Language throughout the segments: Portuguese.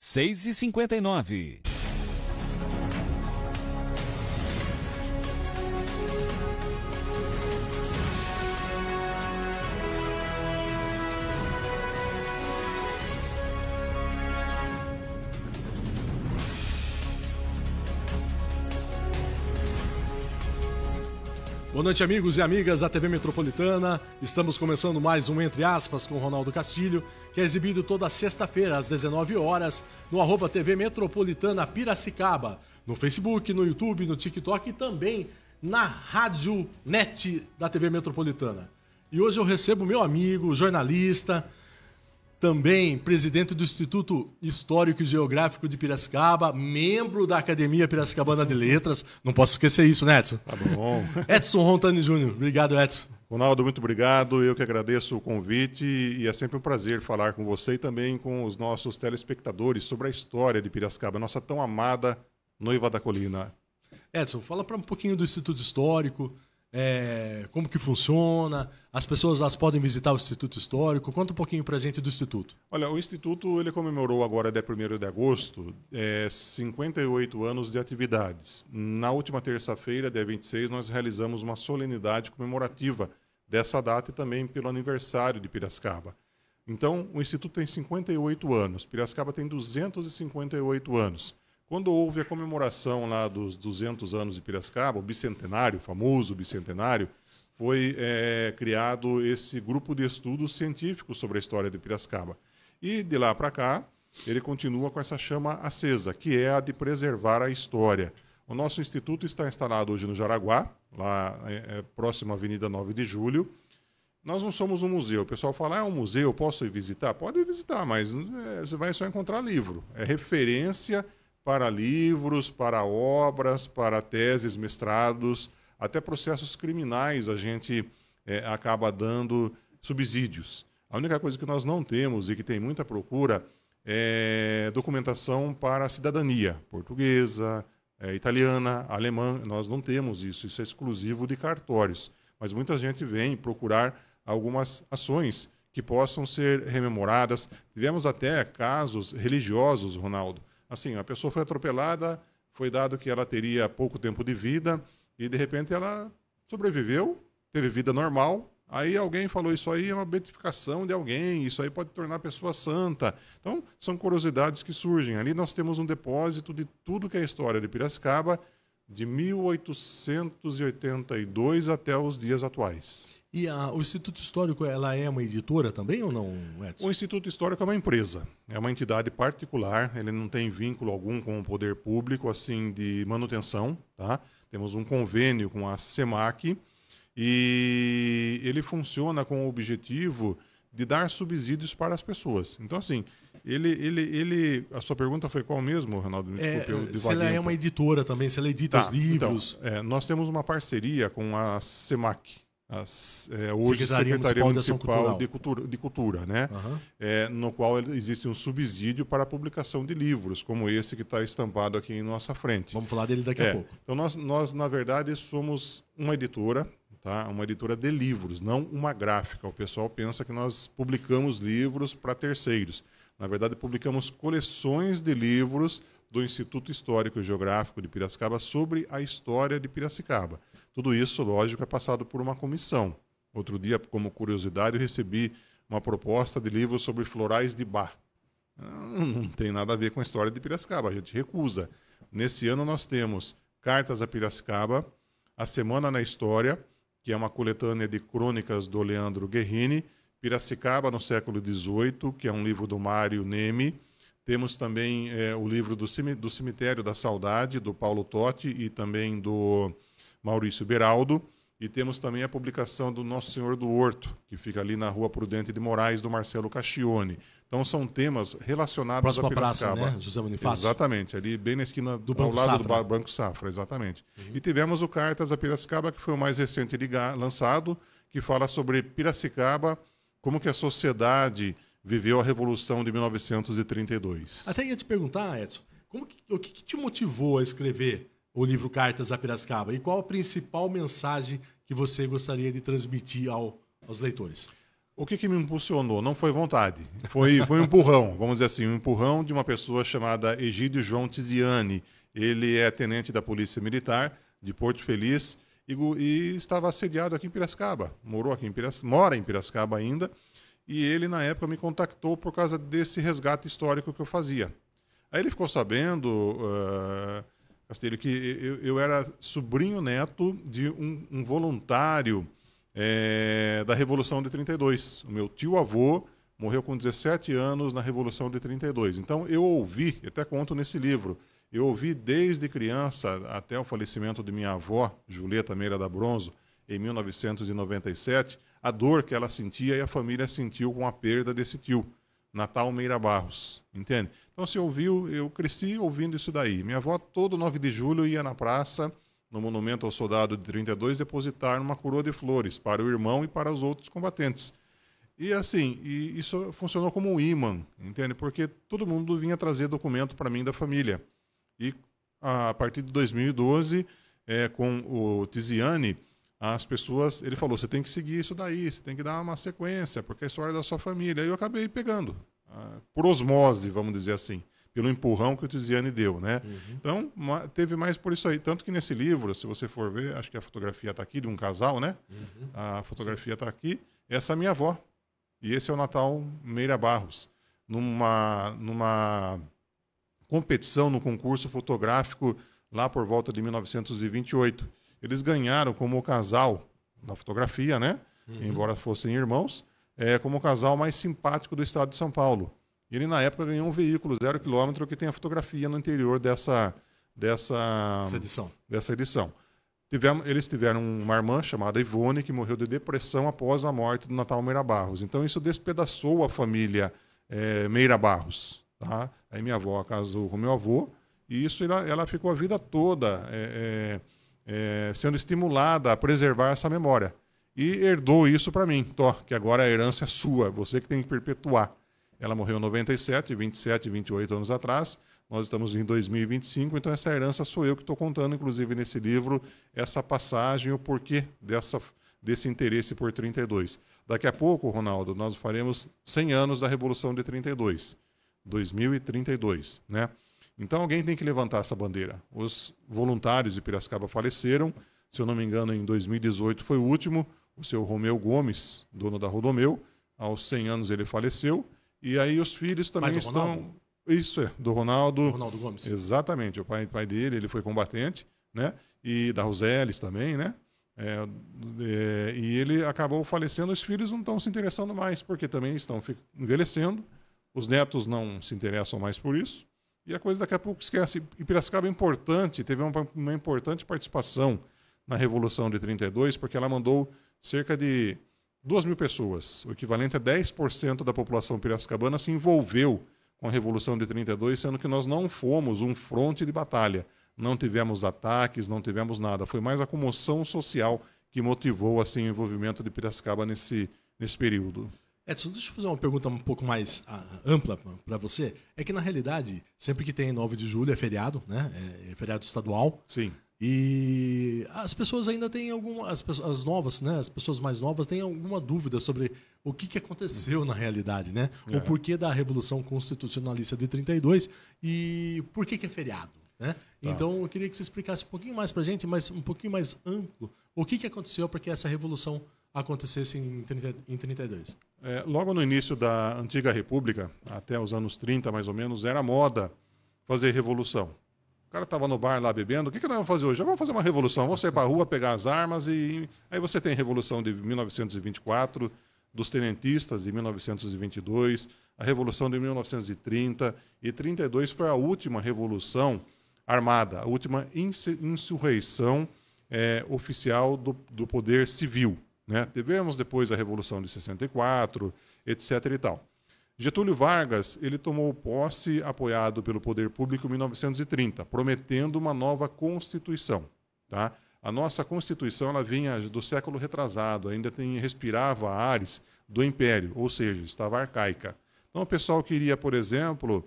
6h59. Boa noite, amigos e amigas da TV Metropolitana. Estamos começando mais um Entre Aspas com Ronaldo Castilho, que é exibido toda sexta-feira às 19 horas no @TV Metropolitana Piracicaba, no Facebook, no YouTube, no TikTok e também na Rádio Net da TV Metropolitana. E hoje eu recebo meu amigo, jornalista, também presidente do Instituto Histórico e Geográfico de Piracicaba, membro da Academia Piracicabana de Letras. Não posso esquecer isso, né, Edson? Tá bom. Edson Rontani Júnior. Obrigado, Edson. Ronaldo, muito obrigado. Eu que agradeço o convite e é sempre um prazer falar com você e também com os nossos telespectadores sobre a história de Piracicaba, nossa tão amada Noiva da Colina. Edson, fala para um pouquinho do Instituto Histórico, como que funciona, as pessoas podem visitar o Instituto Histórico, conta um pouquinho pra gente do Instituto. Olha, o Instituto ele comemorou agora, dia 1º de agosto, 58 anos de atividades. Na última terça-feira, dia 26, nós realizamos uma solenidade comemorativa dessa data e também pelo aniversário de Piracicaba. Então, o Instituto tem 58 anos, Piracicaba tem 258 anos. Quando houve a comemoração lá dos 200 anos de Piracicaba, o bicentenário, o famoso bicentenário, foi criado esse grupo de estudos científicos sobre a história de Piracicaba. E de lá para cá, ele continua com essa chama acesa, que é a de preservar a história. O nosso instituto está instalado hoje no Jaraguá, lá próximo à Avenida 9 de Julho. Nós não somos um museu. O pessoal fala, é um museu, posso ir visitar? Pode ir visitar, mas você vai só encontrar livro. É referência para livros, para obras, para teses, mestrados, até processos criminais a gente acaba dando subsídios. A única coisa que nós não temos e que tem muita procura é documentação para a cidadania portuguesa, italiana, alemã. Nós não temos isso, isso é exclusivo de cartórios. Mas muita gente vem procurar algumas ações que possam ser rememoradas. Tivemos até casos religiosos, Ronaldo. Assim, a pessoa foi atropelada, foi dado que ela teria pouco tempo de vida e, de repente, ela sobreviveu, teve vida normal. Aí alguém falou, isso aí é uma beatificação de alguém, isso aí pode tornar a pessoa santa. Então, são curiosidades que surgem. Ali nós temos um depósito de tudo que é a história de Piracicaba, de 1882 até os dias atuais. E o Instituto Histórico, ela é uma editora também ou não, Edson? O Instituto Histórico é uma empresa, é uma entidade particular, ele não tem vínculo algum com o poder público, assim, de manutenção, tá? Temos um convênio com a SEMAC e ele funciona com o objetivo de dar subsídios para as pessoas. Então, assim, a sua pergunta foi qual mesmo, Ronaldo? Me desculpe, eu divaguei se ela é uma editora também, se ela edita os livros. Então, nós temos uma parceria com a SEMAC. Hoje Secretaria Municipal de Cultura, né? Uhum. No qual existe um subsídio para a publicação de livros, como esse que está estampado aqui em nossa frente. Vamos falar dele daqui a pouco. Então, nós, na verdade, somos uma editora, tá? Uma editora de livros, não uma gráfica. O pessoal pensa que nós publicamos livros para terceiros. Na verdade, publicamos coleções de livros do Instituto Histórico e Geográfico de Piracicaba sobre a história de Piracicaba. Tudo isso, lógico, é passado por uma comissão. Outro dia, como curiosidade, eu recebi uma proposta de livro sobre florais de Bach. Não tem nada a ver com a história de Piracicaba, a gente recusa. Nesse ano nós temos Cartas a Piracicaba, A Semana na História, que é uma coletânea de crônicas do Leandro Guerrini, Piracicaba no século XVIII, que é um livro do Mário Neme. Temos também o livro do Cemitério da Saudade, do Paulo Totti e também do Maurício Beraldo. E temos também a publicação do Nosso Senhor do Horto, que fica ali na Rua Prudente de Moraes, do Marcelo Cacchione. Então são temas relacionados próxima a Piracicaba. Praça, né? José Bonifácio. Exatamente, ali bem na esquina ao lado do Banco Safra, exatamente. Uhum. E tivemos o Cartas a Piracicaba, que foi o mais recente lançado, que fala sobre Piracicaba, como que a sociedade viveu a Revolução de 1932. Até ia te perguntar, Edson, o que te motivou a escrever o livro Cartas a Piracicaba? E qual a principal mensagem que você gostaria de transmitir aos leitores? O que me impulsionou? Não foi vontade, foi um empurrão, vamos dizer assim, um empurrão de uma pessoa chamada Egídio João Tiziani. Ele é tenente da Polícia Militar de Porto Feliz e estava assediado aqui em Piracicaba. Mora em Piracicaba ainda, e ele, na época, me contactou por causa desse resgate histórico que eu fazia. Aí ele ficou sabendo, Castilho, que eu era sobrinho neto de um voluntário da Revolução de 32. O meu tio-avô morreu com 17 anos na Revolução de 32. Então eu ouvi, até conto nesse livro, eu ouvi desde criança até o falecimento de minha avó, Julieta Meira da Bronzo, em 1997, a dor que ela sentia e a família sentiu com a perda desse tio, Natal Meira Barros, entende? Então se ouviu, eu cresci ouvindo isso daí. Minha avó todo 9 de julho ia na praça, no monumento ao soldado de 32, depositar uma coroa de flores para o irmão e para os outros combatentes. E assim, isso funcionou como um imã, entende? Porque todo mundo vinha trazer documento para mim da família. E a partir de 2012, com o Tiziani, as pessoas, ele falou, você tem que seguir isso daí, você tem que dar uma sequência, porque é a história da sua família. E eu acabei pegando, por osmose, vamos dizer assim, pelo empurrão que o Tiziani deu, né? Uhum. Então, teve mais por isso aí. Tanto que nesse livro, se você for ver, acho que a fotografia está aqui, de um casal, né? Uhum. A fotografia está aqui. Essa é a minha avó. E esse é o Natal Meira Barros. Numa competição, no concurso fotográfico, lá por volta de 1928. Eles ganharam como o casal, na fotografia, né? Uhum. Embora fossem irmãos, como o casal mais simpático do estado de São Paulo. Ele, na época, ganhou um veículo 0 km que tem a fotografia no interior dessa edição. Eles tiveram uma irmã chamada Ivone, que morreu de depressão após a morte do Natal Meira Barros. Então, isso despedaçou a família Meira Barros. Tá? Aí minha avó casou com meu avô, e isso ela ficou a vida toda sendo estimulada a preservar essa memória. E herdou isso para mim, que agora a herança é sua, você que tem que perpetuar. Ela morreu em 97, 27, 28 anos atrás. Nós estamos em 2025, então essa herança sou eu que estou contando, inclusive nesse livro, essa passagem, o porquê desse interesse por 32. Daqui a pouco, Ronaldo, nós faremos 100 anos da Revolução de 32, 2032, né? Então alguém tem que levantar essa bandeira. Os voluntários de Piracicaba faleceram, se eu não me engano, em 2018 foi o último, o seu Romeu Gomes, dono da Rodomeu, aos 100 anos ele faleceu. E aí os filhos também estão... Ronaldo? Isso do Ronaldo. Ronaldo Gomes. Exatamente, o pai dele, ele foi combatente, né? E da Roseles também, né? E ele acabou falecendo, os filhos não estão se interessando mais, porque também estão envelhecendo, os netos não se interessam mais por isso, e a coisa daqui a pouco esquece. E Piracicaba é importante, teve uma importante participação na Revolução de 32, porque ela mandou cerca de 2.000 pessoas, o equivalente a 10% da população piracicabana se envolveu com a Revolução de 32, sendo que nós não fomos um fronte de batalha. Não tivemos ataques, não tivemos nada. Foi mais a comoção social que motivou assim, o envolvimento de Piracicaba nesse período. Edson, deixa eu fazer uma pergunta um pouco mais ampla para você. É que, na realidade, sempre que tem 9 de julho é feriado, né? É feriado estadual. Sim. E as pessoas ainda têm as novas, né? As pessoas mais novas têm alguma dúvida sobre o que aconteceu na realidade, né? O porquê da Revolução Constitucionalista de 32 e por que é feriado, né? Tá. Então eu queria que você explicasse um pouquinho mais pra gente, mas um pouquinho mais amplo, o que aconteceu para que essa revolução acontecesse em 32. Logo no início da antiga República, até os anos 30 mais ou menos, era moda fazer revolução. O cara estava no bar lá bebendo, o que nós vamos fazer hoje? Vamos fazer uma revolução, vamos sair para a rua, pegar as armas e... Aí você tem a Revolução de 1924, dos tenentistas de 1922, a Revolução de 1930, e 32 foi a última revolução armada, a última insurreição oficial do poder civil, né? Tivemos depois a Revolução de 64, etc. e tal. Getúlio Vargas, ele tomou posse apoiado pelo poder público em 1930, prometendo uma nova Constituição. Tá? A nossa Constituição ela vinha do século retrasado, ainda respirava ares do Império, ou seja, estava arcaica. Então o pessoal queria, por exemplo,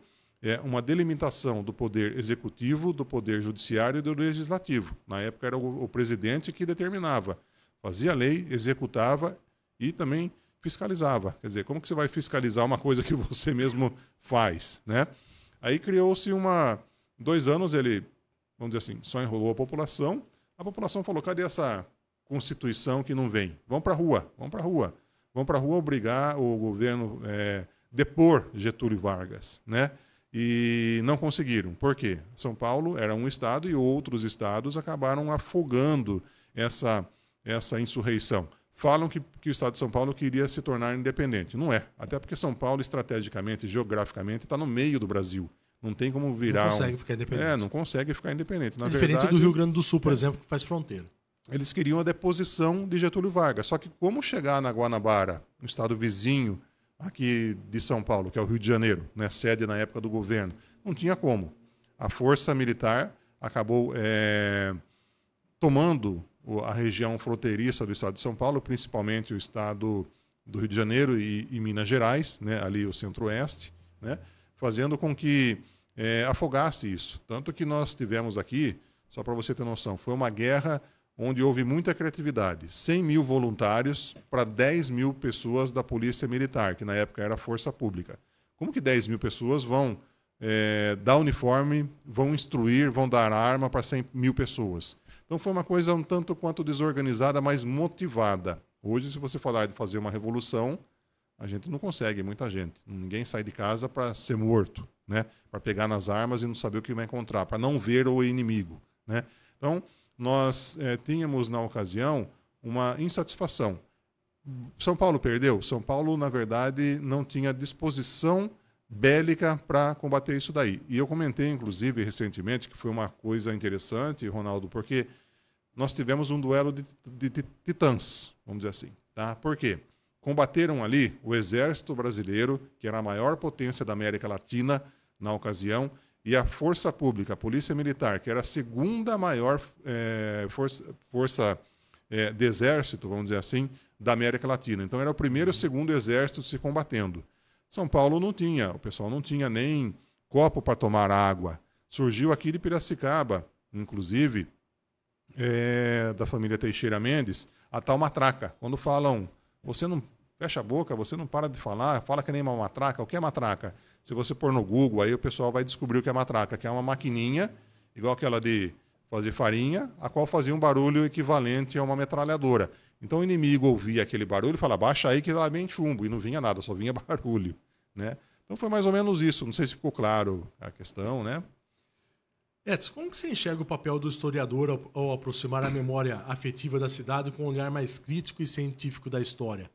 uma delimitação do poder executivo, do poder judiciário e do legislativo. Na época era o presidente que determinava, fazia lei, executava e também fiscalizava. Quer dizer, como que você vai fiscalizar uma coisa que você mesmo faz, né? Aí criou-se 2 anos, ele, vamos dizer assim, só enrolou a população falou, cadê essa Constituição que não vem? Vamos para a rua, vamos para a rua. Vamos para a rua obrigar o governo depor Getúlio Vargas, né? E não conseguiram. Por quê? São Paulo era um estado e outros estados acabaram afogando essa insurreição. Falam que o estado de São Paulo queria se tornar independente. Não é. Até porque São Paulo, estrategicamente, geograficamente, está no meio do Brasil. Não tem como virar... Não consegue ficar independente. Não consegue ficar independente. Na diferente verdade, do Rio Grande do Sul, por exemplo, que faz fronteira. Eles queriam a deposição de Getúlio Vargas. Só que como chegar na Guanabara, um estado vizinho aqui de São Paulo, que é o Rio de Janeiro, né, sede na época do governo, não tinha como. A força militar acabou tomando a região fronteiriça do estado de São Paulo, principalmente o estado do Rio de Janeiro e Minas Gerais, né, ali o centro-oeste, né, fazendo com que afogasse isso. Tanto que nós tivemos aqui, só para você ter noção, foi uma guerra onde houve muita criatividade. 100 mil voluntários para 10 mil pessoas da Polícia Militar, que na época era a Força Pública. Como que 10 mil pessoas vão dar uniforme, vão instruir, vão dar arma para 100 mil pessoas? Então foi uma coisa um tanto quanto desorganizada, mas motivada. Hoje, se você falar de fazer uma revolução, a gente não consegue, muita gente. Ninguém sai de casa para ser morto, né? Para pegar nas armas e não saber o que vai encontrar, para não ver o inimigo, né? Então, nós tínhamos, na ocasião, uma insatisfação. São Paulo perdeu? São Paulo, na verdade, não tinha disposição bélica para combater isso daí. E eu comentei, inclusive, recentemente, que foi uma coisa interessante, Ronaldo, porque nós tivemos um duelo de titãs, vamos dizer assim. Tá? Por quê? Combateram ali o Exército Brasileiro, que era a maior potência da América Latina na ocasião, e a Força Pública, a Polícia Militar, que era a segunda maior força de exército, vamos dizer assim, da América Latina. Então era o primeiro e o segundo exército se combatendo. São Paulo não tinha, o pessoal não tinha nem copo para tomar água. Surgiu aqui de Piracicaba, inclusive, da família Teixeira Mendes, a tal matraca. Quando falam, você não fecha a boca, você não para de falar, fala que nem uma matraca. O que é matraca? Se você pôr no Google, aí o pessoal vai descobrir o que é matraca, que é uma maquininha, igual aquela de fazer farinha, a qual fazia um barulho equivalente a uma metralhadora. Então o inimigo ouvia aquele barulho e falava, baixa aí que lá vem chumbo, e não vinha nada, só vinha barulho, né? Então foi mais ou menos isso, não sei se ficou claro a questão, né? Edson, como que você enxerga o papel do historiador ao aproximar a memória afetiva da cidade com um olhar mais crítico e científico da história?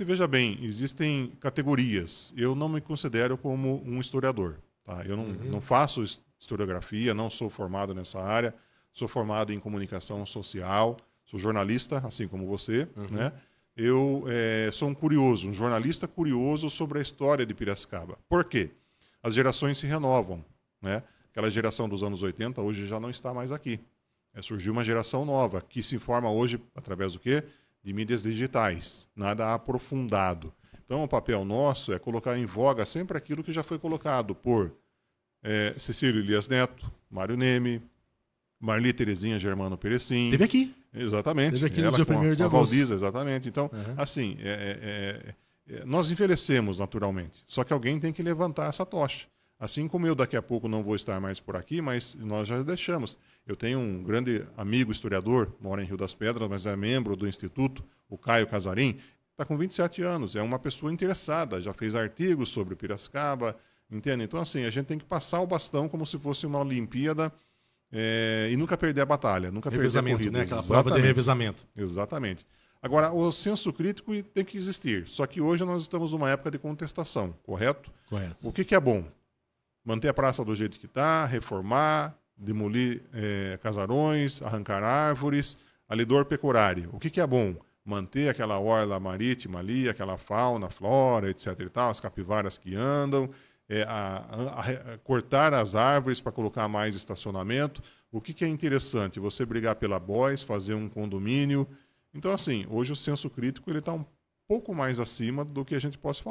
Veja bem, existem categorias. Eu não me considero como um historiador. Tá? Eu não faço historiografia, não sou formado nessa área, sou formado em comunicação social, sou jornalista, assim como você. Né? Eu sou um curioso, um jornalista curioso sobre a história de Piracicaba. Por quê? As gerações se renovam. Né? Aquela geração dos anos 80 hoje já não está mais aqui. Surgiu uma geração nova que se informa hoje através do quê? De mídias digitais, nada aprofundado. Então, o papel nosso é colocar em voga sempre aquilo que já foi colocado por Cecílio Elias Neto, Mário Neme, Marli Terezinha Germano Perecim. Teve aqui. Exatamente. Teve aqui no dia 1º de agosto. Valdiza, exatamente. Então, assim, nós envelhecemos naturalmente, só que alguém tem que levantar essa tocha. Assim como eu daqui a pouco não vou estar mais por aqui, mas nós já deixamos. Eu tenho um grande amigo historiador, mora em Rio das Pedras, mas é membro do Instituto, o Caio Casarim, está com 27 anos, é uma pessoa interessada, já fez artigos sobre Piracicaba, entende? Então, assim, a gente tem que passar o bastão como se fosse uma Olimpíada e nunca perder a batalha, nunca perder a corrida. Né? Aquela prova de revezamento. Exatamente. Agora, o senso crítico tem que existir, só que hoje nós estamos numa época de contestação, correto? Correto. O que é bom? Manter a praça do jeito que está, reformar, demolir casarões, arrancar árvores, alidor pecuário. O que é bom? Manter aquela orla marítima ali, aquela fauna, flora, etc. e tal, as capivaras que andam, cortar as árvores para colocar mais estacionamento. O que é interessante? Você brigar pela BOIS, fazer um condomínio. Então, assim, hoje o senso crítico está um pouco mais acima do que a gente possa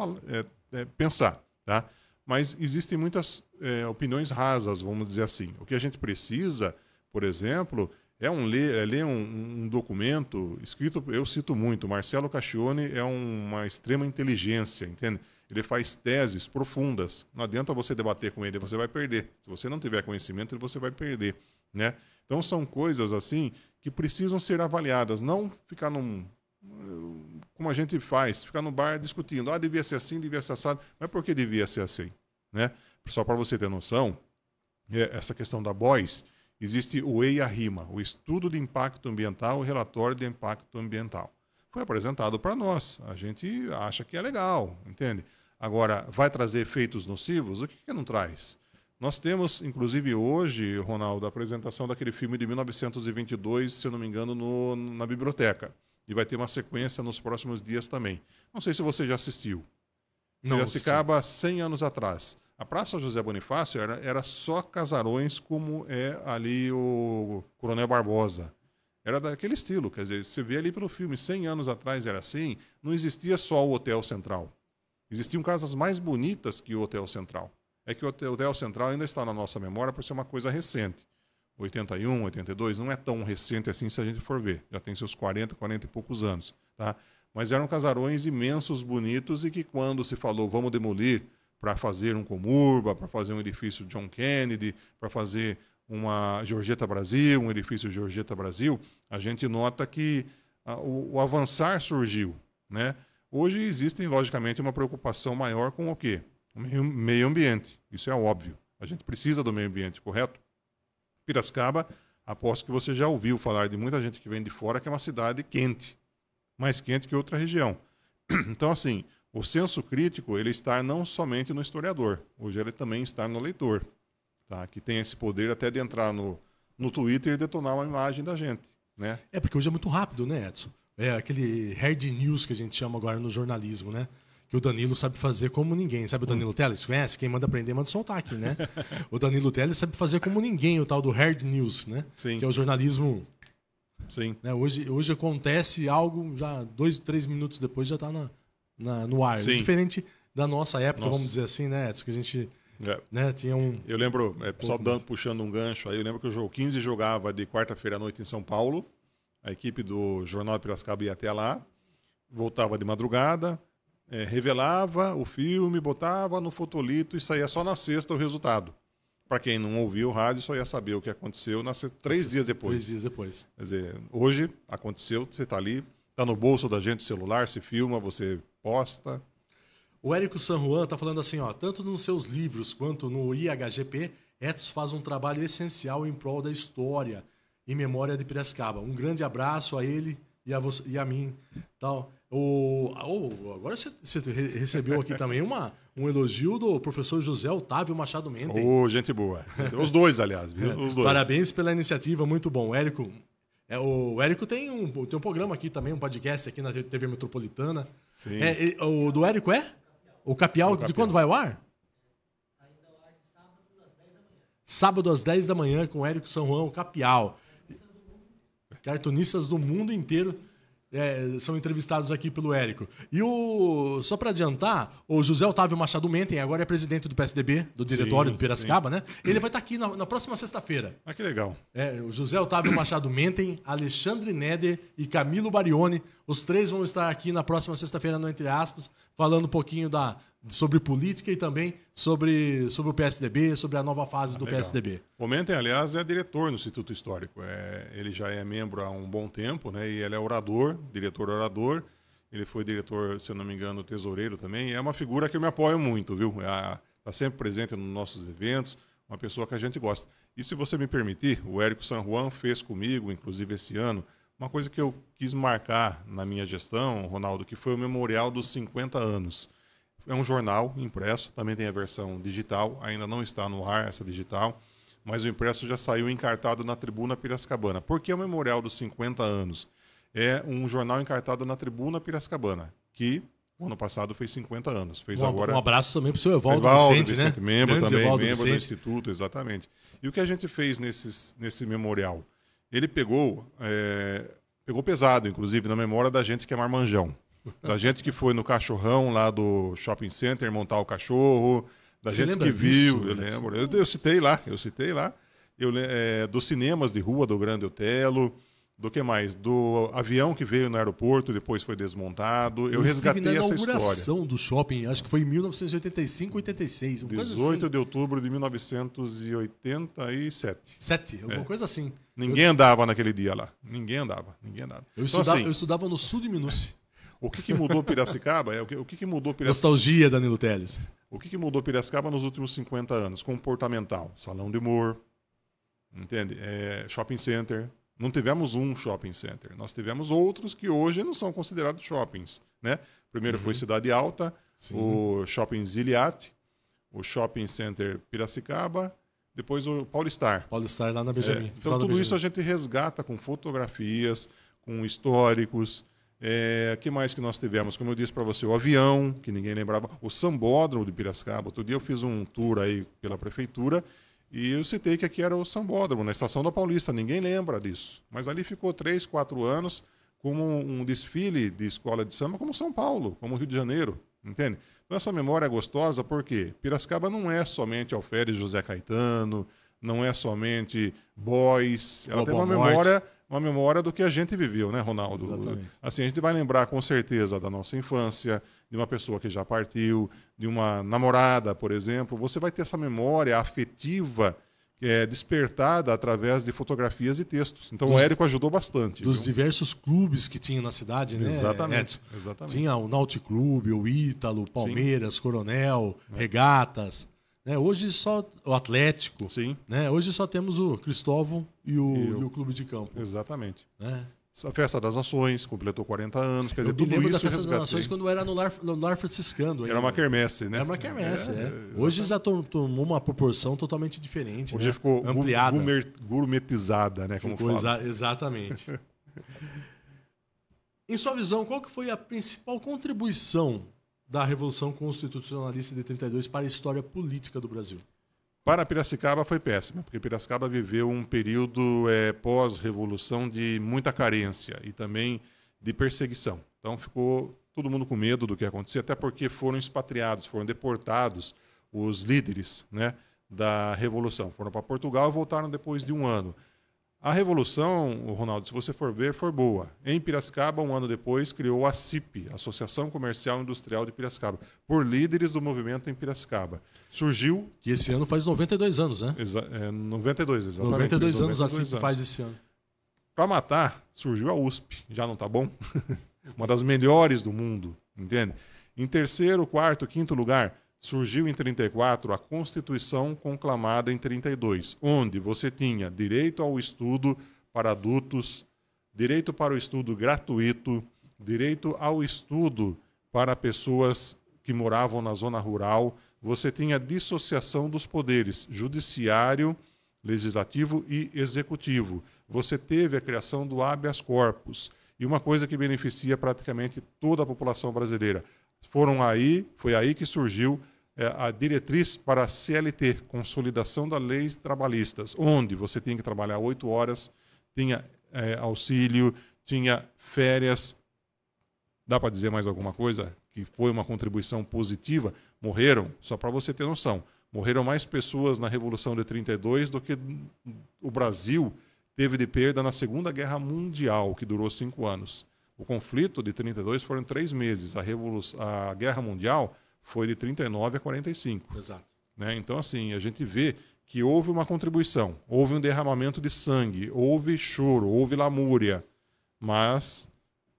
pensar, tá? Mas existem muitas opiniões rasas, vamos dizer assim. O que a gente precisa, por exemplo, ler um documento escrito, eu cito muito, Marcelo Cacchione é uma extrema inteligência, entende? Ele faz teses profundas. Não adianta você debater com ele, você vai perder. Se você não tiver conhecimento, você vai perder, né? Então são coisas assim que precisam ser avaliadas, não ficar como a gente faz, ficar no bar discutindo, devia ser assim, devia ser assado, mas por que devia ser assim, né? Só para você ter noção, essa questão da BOIS, existe o EIA-RIMA, o Estudo de Impacto Ambiental e Relatório de Impacto Ambiental. Foi apresentado para nós, a gente acha que é legal, entende? Agora, vai trazer efeitos nocivos? O que não traz? Nós temos, inclusive hoje, Ronaldo, a apresentação daquele filme de 1922, se eu não me engano, na biblioteca. E vai ter uma sequência nos próximos dias também. Não sei se você já assistiu. Não, Piracicaba, 100 anos atrás. A Praça José Bonifácio era só casarões como é ali o Coronel Barbosa. Era daquele estilo, quer dizer, você vê ali pelo filme, 100 anos atrás era assim, não existia só o Hotel Central. Existiam casas mais bonitas que o Hotel Central. É que o Hotel Central ainda está na nossa memória por ser uma coisa recente. 81, 82, não é tão recente assim se a gente for ver. Já tem seus 40 e poucos anos. Tá? Mas eram casarões imensos, bonitos, e que quando se falou vamos demolir para fazer um Comurba, para fazer um edifício John Kennedy, para fazer uma Georgeta Brasil, um edifício Georgeta Brasil, a gente nota que o avançar surgiu, né? Hoje existe, logicamente, uma preocupação maior com o quê? O meio ambiente. Isso é óbvio. A gente precisa do meio ambiente, correto? Piracicaba, aposto que você já ouviu falar de muita gente que vem de fora, que é uma cidade quente, mais quente que outra região. Então, assim, o senso crítico, ele está não somente no historiador, hoje ele também está no leitor, tá? Que tem esse poder até de entrar no Twitter e detonar uma imagem da gente, né? Porque hoje é muito rápido, né, Edson? É aquele hard news que a gente chama agora no jornalismo, né? Que o Danilo sabe fazer como ninguém. Sabe o Danilo Teles? Conhece? Quem manda aprender, manda soltar aqui, né? O Danilo Teles sabe fazer como ninguém, o tal do hard news, né? Sim. Que é o jornalismo. Sim. Né? Hoje acontece algo, já 2, 3 minutos depois já está no ar. Sim. Diferente da nossa época, vamos dizer assim, né, Edson? Que a gente né, tinha um... Eu lembro, só puxando um gancho aí, eu lembro que o 15 jogava de quarta-feira à noite em São Paulo. A equipe do Jornal de Piracicaba ia até lá, voltava de madrugada, revelava o filme, botava no fotolito e saía só na sexta o resultado. Para quem não ouvia o rádio, só ia saber o que aconteceu 3 dias depois. 3 dias depois. Quer dizer, hoje aconteceu, você está ali, está no bolso da gente o celular, se filma, você posta. O Érico San Juan está falando assim, ó, tanto nos seus livros quanto no IHGP, Edson faz um trabalho essencial em prol da história e memória de Piracicaba. Um grande abraço a ele e a mim. Tal. Agora você recebeu aqui também um elogio do professor José Otávio Machado Mendes. Gente boa. Os dois, aliás. Viu? Os dois. Parabéns pela iniciativa, muito bom. O Érico tem um programa aqui também, um podcast aqui na TV Metropolitana. Sim. O do Érico é? O Capial, de quando vai ao ar? Ainda ao ar de sábado às 10 da manhã. Sábado às 10 da manhã com o Érico San Juan, o Capial. Cartunistas do mundo inteiro são entrevistados aqui pelo Érico. E só para adiantar, o José Otávio Machado Mendes agora é presidente do PSDB, do diretório de Piracicaba, né? Ele vai estar aqui na próxima sexta-feira. Que legal. O José Otávio Machado Mendes, Alexandre Neder e Camilo Barioni, os três vão estar aqui na próxima sexta-feira no Entre Aspas, falando um pouquinho sobre política e também sobre o PSDB, sobre a nova fase do legal. PSDB. O Menten, aliás, é diretor no Instituto Histórico. Ele já é membro há um bom tempo, né? E ele é diretor orador. Ele foi diretor, se eu não me engano, tesoureiro também. É uma figura que eu me apoio muito, viu? Está sempre presente nos nossos eventos, uma pessoa que a gente gosta. E se você me permitir, o Érico San Juan fez comigo, inclusive esse ano, uma coisa que eu quis marcar na minha gestão, Ronaldo, que foi o memorial dos 50 anos. É um jornal impresso, também tem a versão digital, ainda não está no ar essa digital, mas o impresso já saiu encartado na Tribuna Piracicabana. Por que o memorial dos 50 anos? É um jornal encartado na Tribuna Piracicabana, que o ano passado fez 50 anos. Um abraço também para o seu Evaldo Vicente, né? Membro Grande também, Evaldo membro Vicente. do Instituto, exatamente. E o que a gente fez nesse memorial? Ele pegou pesado, inclusive, na memória da gente que é marmanjão. Da gente que foi no cachorrão lá do shopping center montar o cachorro, da Você gente lembra que viu, disso, eu lembro. Eu citei lá. Dos cinemas de rua, do Grande Otelo, do que mais? Do avião que veio no aeroporto, depois foi desmontado. Eu resgatei essa história. Na inauguração do shopping, acho que foi em 1985, 86, uma coisa 18 assim. de outubro de 1987. Alguma coisa assim. Ninguém andava naquele dia lá. Ninguém andava. Eu estudava no sul de Minúcia. O que mudou Piracicaba? O que mudou Piracicaba? Nostalgia, Danilo Teles. O que mudou Piracicaba nos últimos 50 anos? Comportamental. Salão de humor, entende? Shopping center. Não tivemos um shopping center. Nós tivemos outros que hoje não são considerados shoppings, né? Primeiro foi Cidade Alta, Sim. o Shopping Ziliat, o Shopping Center Piracicaba, depois o Paulistar. Paulistar lá na Benjamin. Então tudo isso a gente resgata com fotografias, com históricos. Que mais que nós tivemos? Como eu disse para você, o avião, que ninguém lembrava, o Sambódromo de Piracicaba. Outro dia eu fiz um tour aí pela prefeitura e eu citei que aqui era o Sambódromo, na Estação da Paulista. Ninguém lembra disso. Mas ali ficou 3, 4 anos como um desfile de escola de samba, como São Paulo, como Rio de Janeiro, entende? Então essa memória é gostosa porque Piracicaba não é somente Alferes José Caetano, não é somente Boys, ela tem uma memória do que a gente viveu, né, Ronaldo? Exatamente. Assim, a gente vai lembrar com certeza da nossa infância, de uma pessoa que já partiu, de uma namorada, por exemplo. Você vai ter essa memória afetiva despertada através de fotografias e textos. Então o Érico ajudou bastante. Dos diversos clubes que tinha na cidade, né? Exatamente. Edson? Exatamente. Tinha o Náutico Clube, o Ítalo, Palmeiras, Coronel, Regatas. Né? Hoje só o Atlético. Sim. Né? Hoje só temos o Cristóvão e o Clube de Campo. Exatamente. Né? A Festa das Nações completou 40 anos. Quer dizer, Eu me tudo lembro isso da Festa das resgatei. Nações quando era no lar franciscano. Era uma quermesse, né? Era uma quermesse, Hoje já tomou uma proporção totalmente diferente. Hoje né? ficou ampliada. gourmetizada, né? Como fala. Exatamente. Em sua visão, qual que foi a principal contribuição da Revolução Constitucionalista de 32 para a história política do Brasil? Para Piracicaba foi péssima, porque Piracicaba viveu um período pós-revolução de muita carência e também de perseguição. Então ficou todo mundo com medo do que acontecia, até porque foram expatriados, foram deportados os líderes, né, da revolução. Foram para Portugal e voltaram depois de um ano. A revolução, Ronaldo, se você for ver, foi boa. Em Piracicaba, um ano depois, criou a CIP, Associação Comercial e Industrial de Piracicaba, por líderes do movimento em Piracicaba. Surgiu... Que esse ano faz 92 anos, né? 92, exatamente. 92 anos a CIP faz esse ano. Para matar, surgiu a USP. Já não está bom? Uma das melhores do mundo, entende? Em terceiro, quarto, quinto lugar, surgiu em 34 a Constituição conclamada em 32, onde você tinha direito ao estudo para adultos, direito para o estudo gratuito, direito ao estudo para pessoas que moravam na zona rural, você tinha dissociação dos poderes judiciário, legislativo e executivo. Você teve a criação do habeas corpus, e uma coisa que beneficia praticamente toda a população brasileira. Foi aí que surgiu a diretriz para a CLT, Consolidação das Leis Trabalhistas, onde você tinha que trabalhar 8 horas, tinha auxílio, tinha férias. Dá para dizer mais alguma coisa? Que foi uma contribuição positiva? Morreram, só para você ter noção, morreram mais pessoas na Revolução de 32 do que o Brasil teve de perda na Segunda Guerra Mundial, que durou 5 anos. O conflito de 32 foram 3 meses. A Guerra Mundial foi de 39 a 45. Exato. Né? Então, assim, a gente vê que houve uma contribuição, houve um derramamento de sangue, houve choro, houve lamúria, mas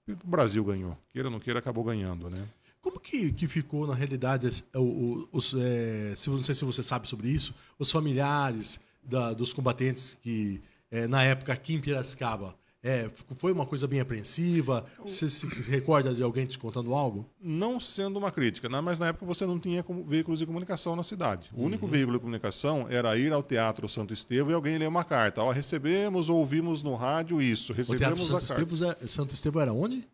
o Brasil ganhou. Queira ou não queira, acabou ganhando, né? Como que ficou, na realidade, não sei se você sabe sobre isso, os familiares dos combatentes que, na época, aqui em Piracicaba, foi uma coisa bem apreensiva? Você se recorda de alguém te contando algo? Não sendo uma crítica, né? Mas na época você não tinha veículos de comunicação na cidade. O único veículo de comunicação era ir ao Teatro Santo Estevão e alguém ler uma carta. Recebemos ou ouvimos no rádio isso, recebemos o Teatro Santo Estevão era onde?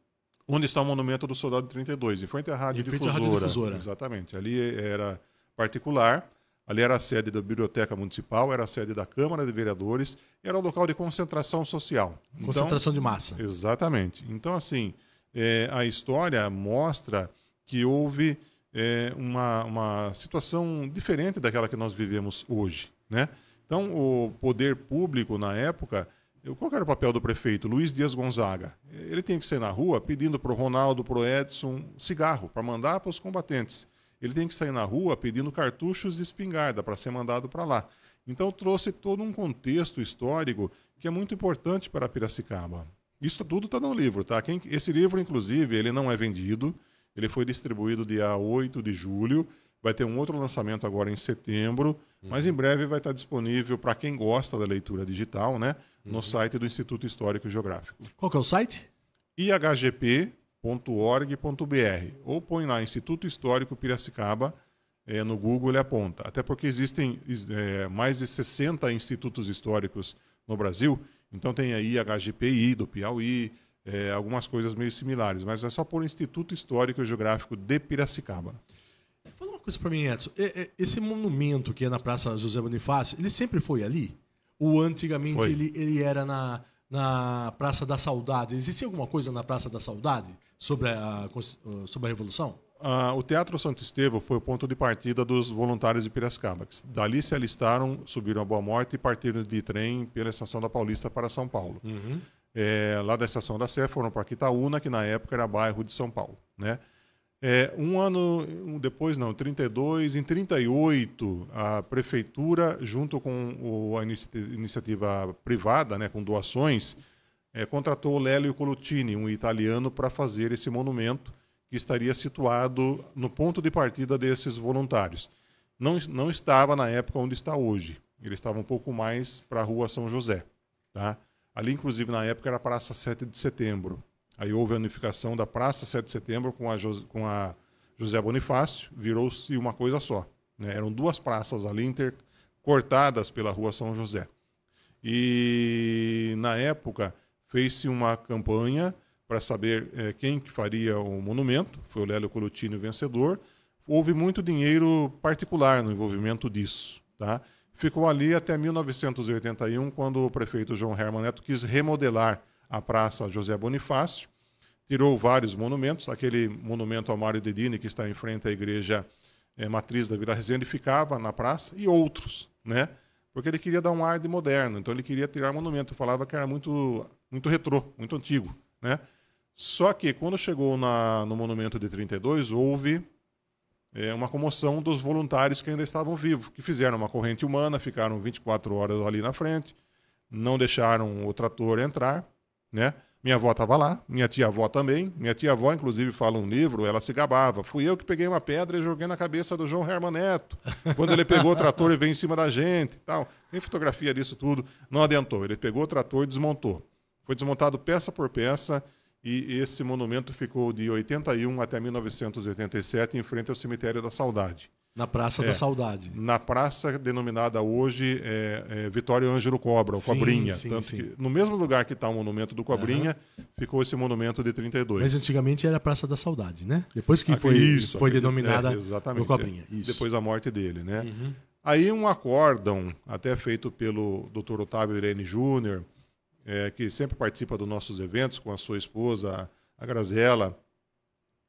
Onde está o monumento do Soldado de 32, em frente à Rádio Difusora. Exatamente. Ali era particular. Ali era a sede da Biblioteca Municipal, era a sede da Câmara de Vereadores, era o local de concentração social. Concentração de massa. Exatamente. Então, assim, a história mostra que houve uma situação diferente daquela que nós vivemos hoje, né? Então, o poder público, na época, qual que era o papel do prefeito? Luiz Dias Gonzaga. Ele tem que sair na rua pedindo para o Ronaldo, para o Edson, cigarro, para mandar para os combatentes. Ele tem que sair na rua pedindo cartuchos de espingarda para ser mandado para lá. Então, trouxe todo um contexto histórico que é muito importante para Piracicaba. Isso tudo está no livro, tá? Esse livro, inclusive, ele não é vendido. Ele foi distribuído dia 8 de julho. Vai ter um outro lançamento agora em setembro. Mas em breve vai estar disponível para quem gosta da leitura digital, né? No site do Instituto Histórico e Geográfico. Qual que é o site? ihgp.org.br ou põe lá Instituto Histórico Piracicaba, no Google ele aponta. Até porque existem mais de 60 institutos históricos no Brasil, então tem aí a IHGPI do Piauí, algumas coisas meio similares, mas é só pôr Instituto Histórico e Geográfico de Piracicaba. Fala uma coisa para mim, Edson. Esse monumento que é na Praça José Bonifácio, ele sempre foi ali? Ou antigamente ele era na Praça da Saudade? Existia alguma coisa na Praça da Saudade sobre a Revolução? O Teatro Santo Estevão foi o ponto de partida dos voluntários de Piracicaba. Dali se alistaram, subiram a Boa Morte e partiram de trem pela Estação da Paulista para São Paulo. Lá da Estação da Sé foram para Quitaúna, que na época era bairro de São Paulo, né? Um ano depois, não, 32, em 38, a prefeitura, junto com a iniciativa privada, né, com doações, contratou o Lélio Colottini, um italiano, para fazer esse monumento que estaria situado no ponto de partida desses voluntários. Não estava na época onde está hoje. Ele estava um pouco mais para a Rua São José. Tá? Ali, inclusive, na época, era a Praça 7 de Setembro. Aí houve a unificação da Praça 7 de Setembro com a José Bonifácio, virou-se uma coisa só, né? Eram duas praças ali cortadas pela Rua São José. E, na época, fez-se uma campanha para saber quem que faria o monumento. Foi o Lélio Colottini o vencedor. Houve muito dinheiro particular no envolvimento disso. Tá? Ficou ali até 1981, quando o prefeito João Herman Neto quis remodelar a Praça José Bonifácio, tirou vários monumentos. Aquele monumento ao Mário Dedini, que está em frente à igreja matriz da Vila Resende, ficava na praça, e outros, né? Porque ele queria dar um ar de moderno, então ele queria tirar monumento, falava que era muito, muito retrô, muito antigo, né? Só que quando chegou no monumento de 32, houve uma comoção dos voluntários que ainda estavam vivos, que fizeram uma corrente humana, ficaram 24 horas ali na frente, não deixaram o trator entrar, né? Minha avó estava lá, minha tia-avó também. Minha tia-avó, inclusive, fala um livro, ela se gabava. Fui eu que peguei uma pedra e joguei na cabeça do João Herman Neto. Quando ele pegou o trator e veio em cima da gente. Tal. Tem fotografia disso tudo. Não adiantou. Ele pegou o trator e desmontou. Foi desmontado peça por peça e esse monumento ficou de 81 até 1987 em frente ao Cemitério da Saudade. Na Praça da Saudade. Na praça denominada hoje Vitório Ângelo Cobra, o Cobrinha. Sim, Tanto sim. que no mesmo lugar que está o monumento do Cobrinha, ficou esse monumento de 32. Mas antigamente era a Praça da Saudade, né? Depois que Isso, foi denominada exatamente, do Cobrinha. Isso. Depois da morte dele, né? Aí um acórdão, até feito pelo Dr. Otávio Irene Júnior, que sempre participa dos nossos eventos com a sua esposa, a Graziella,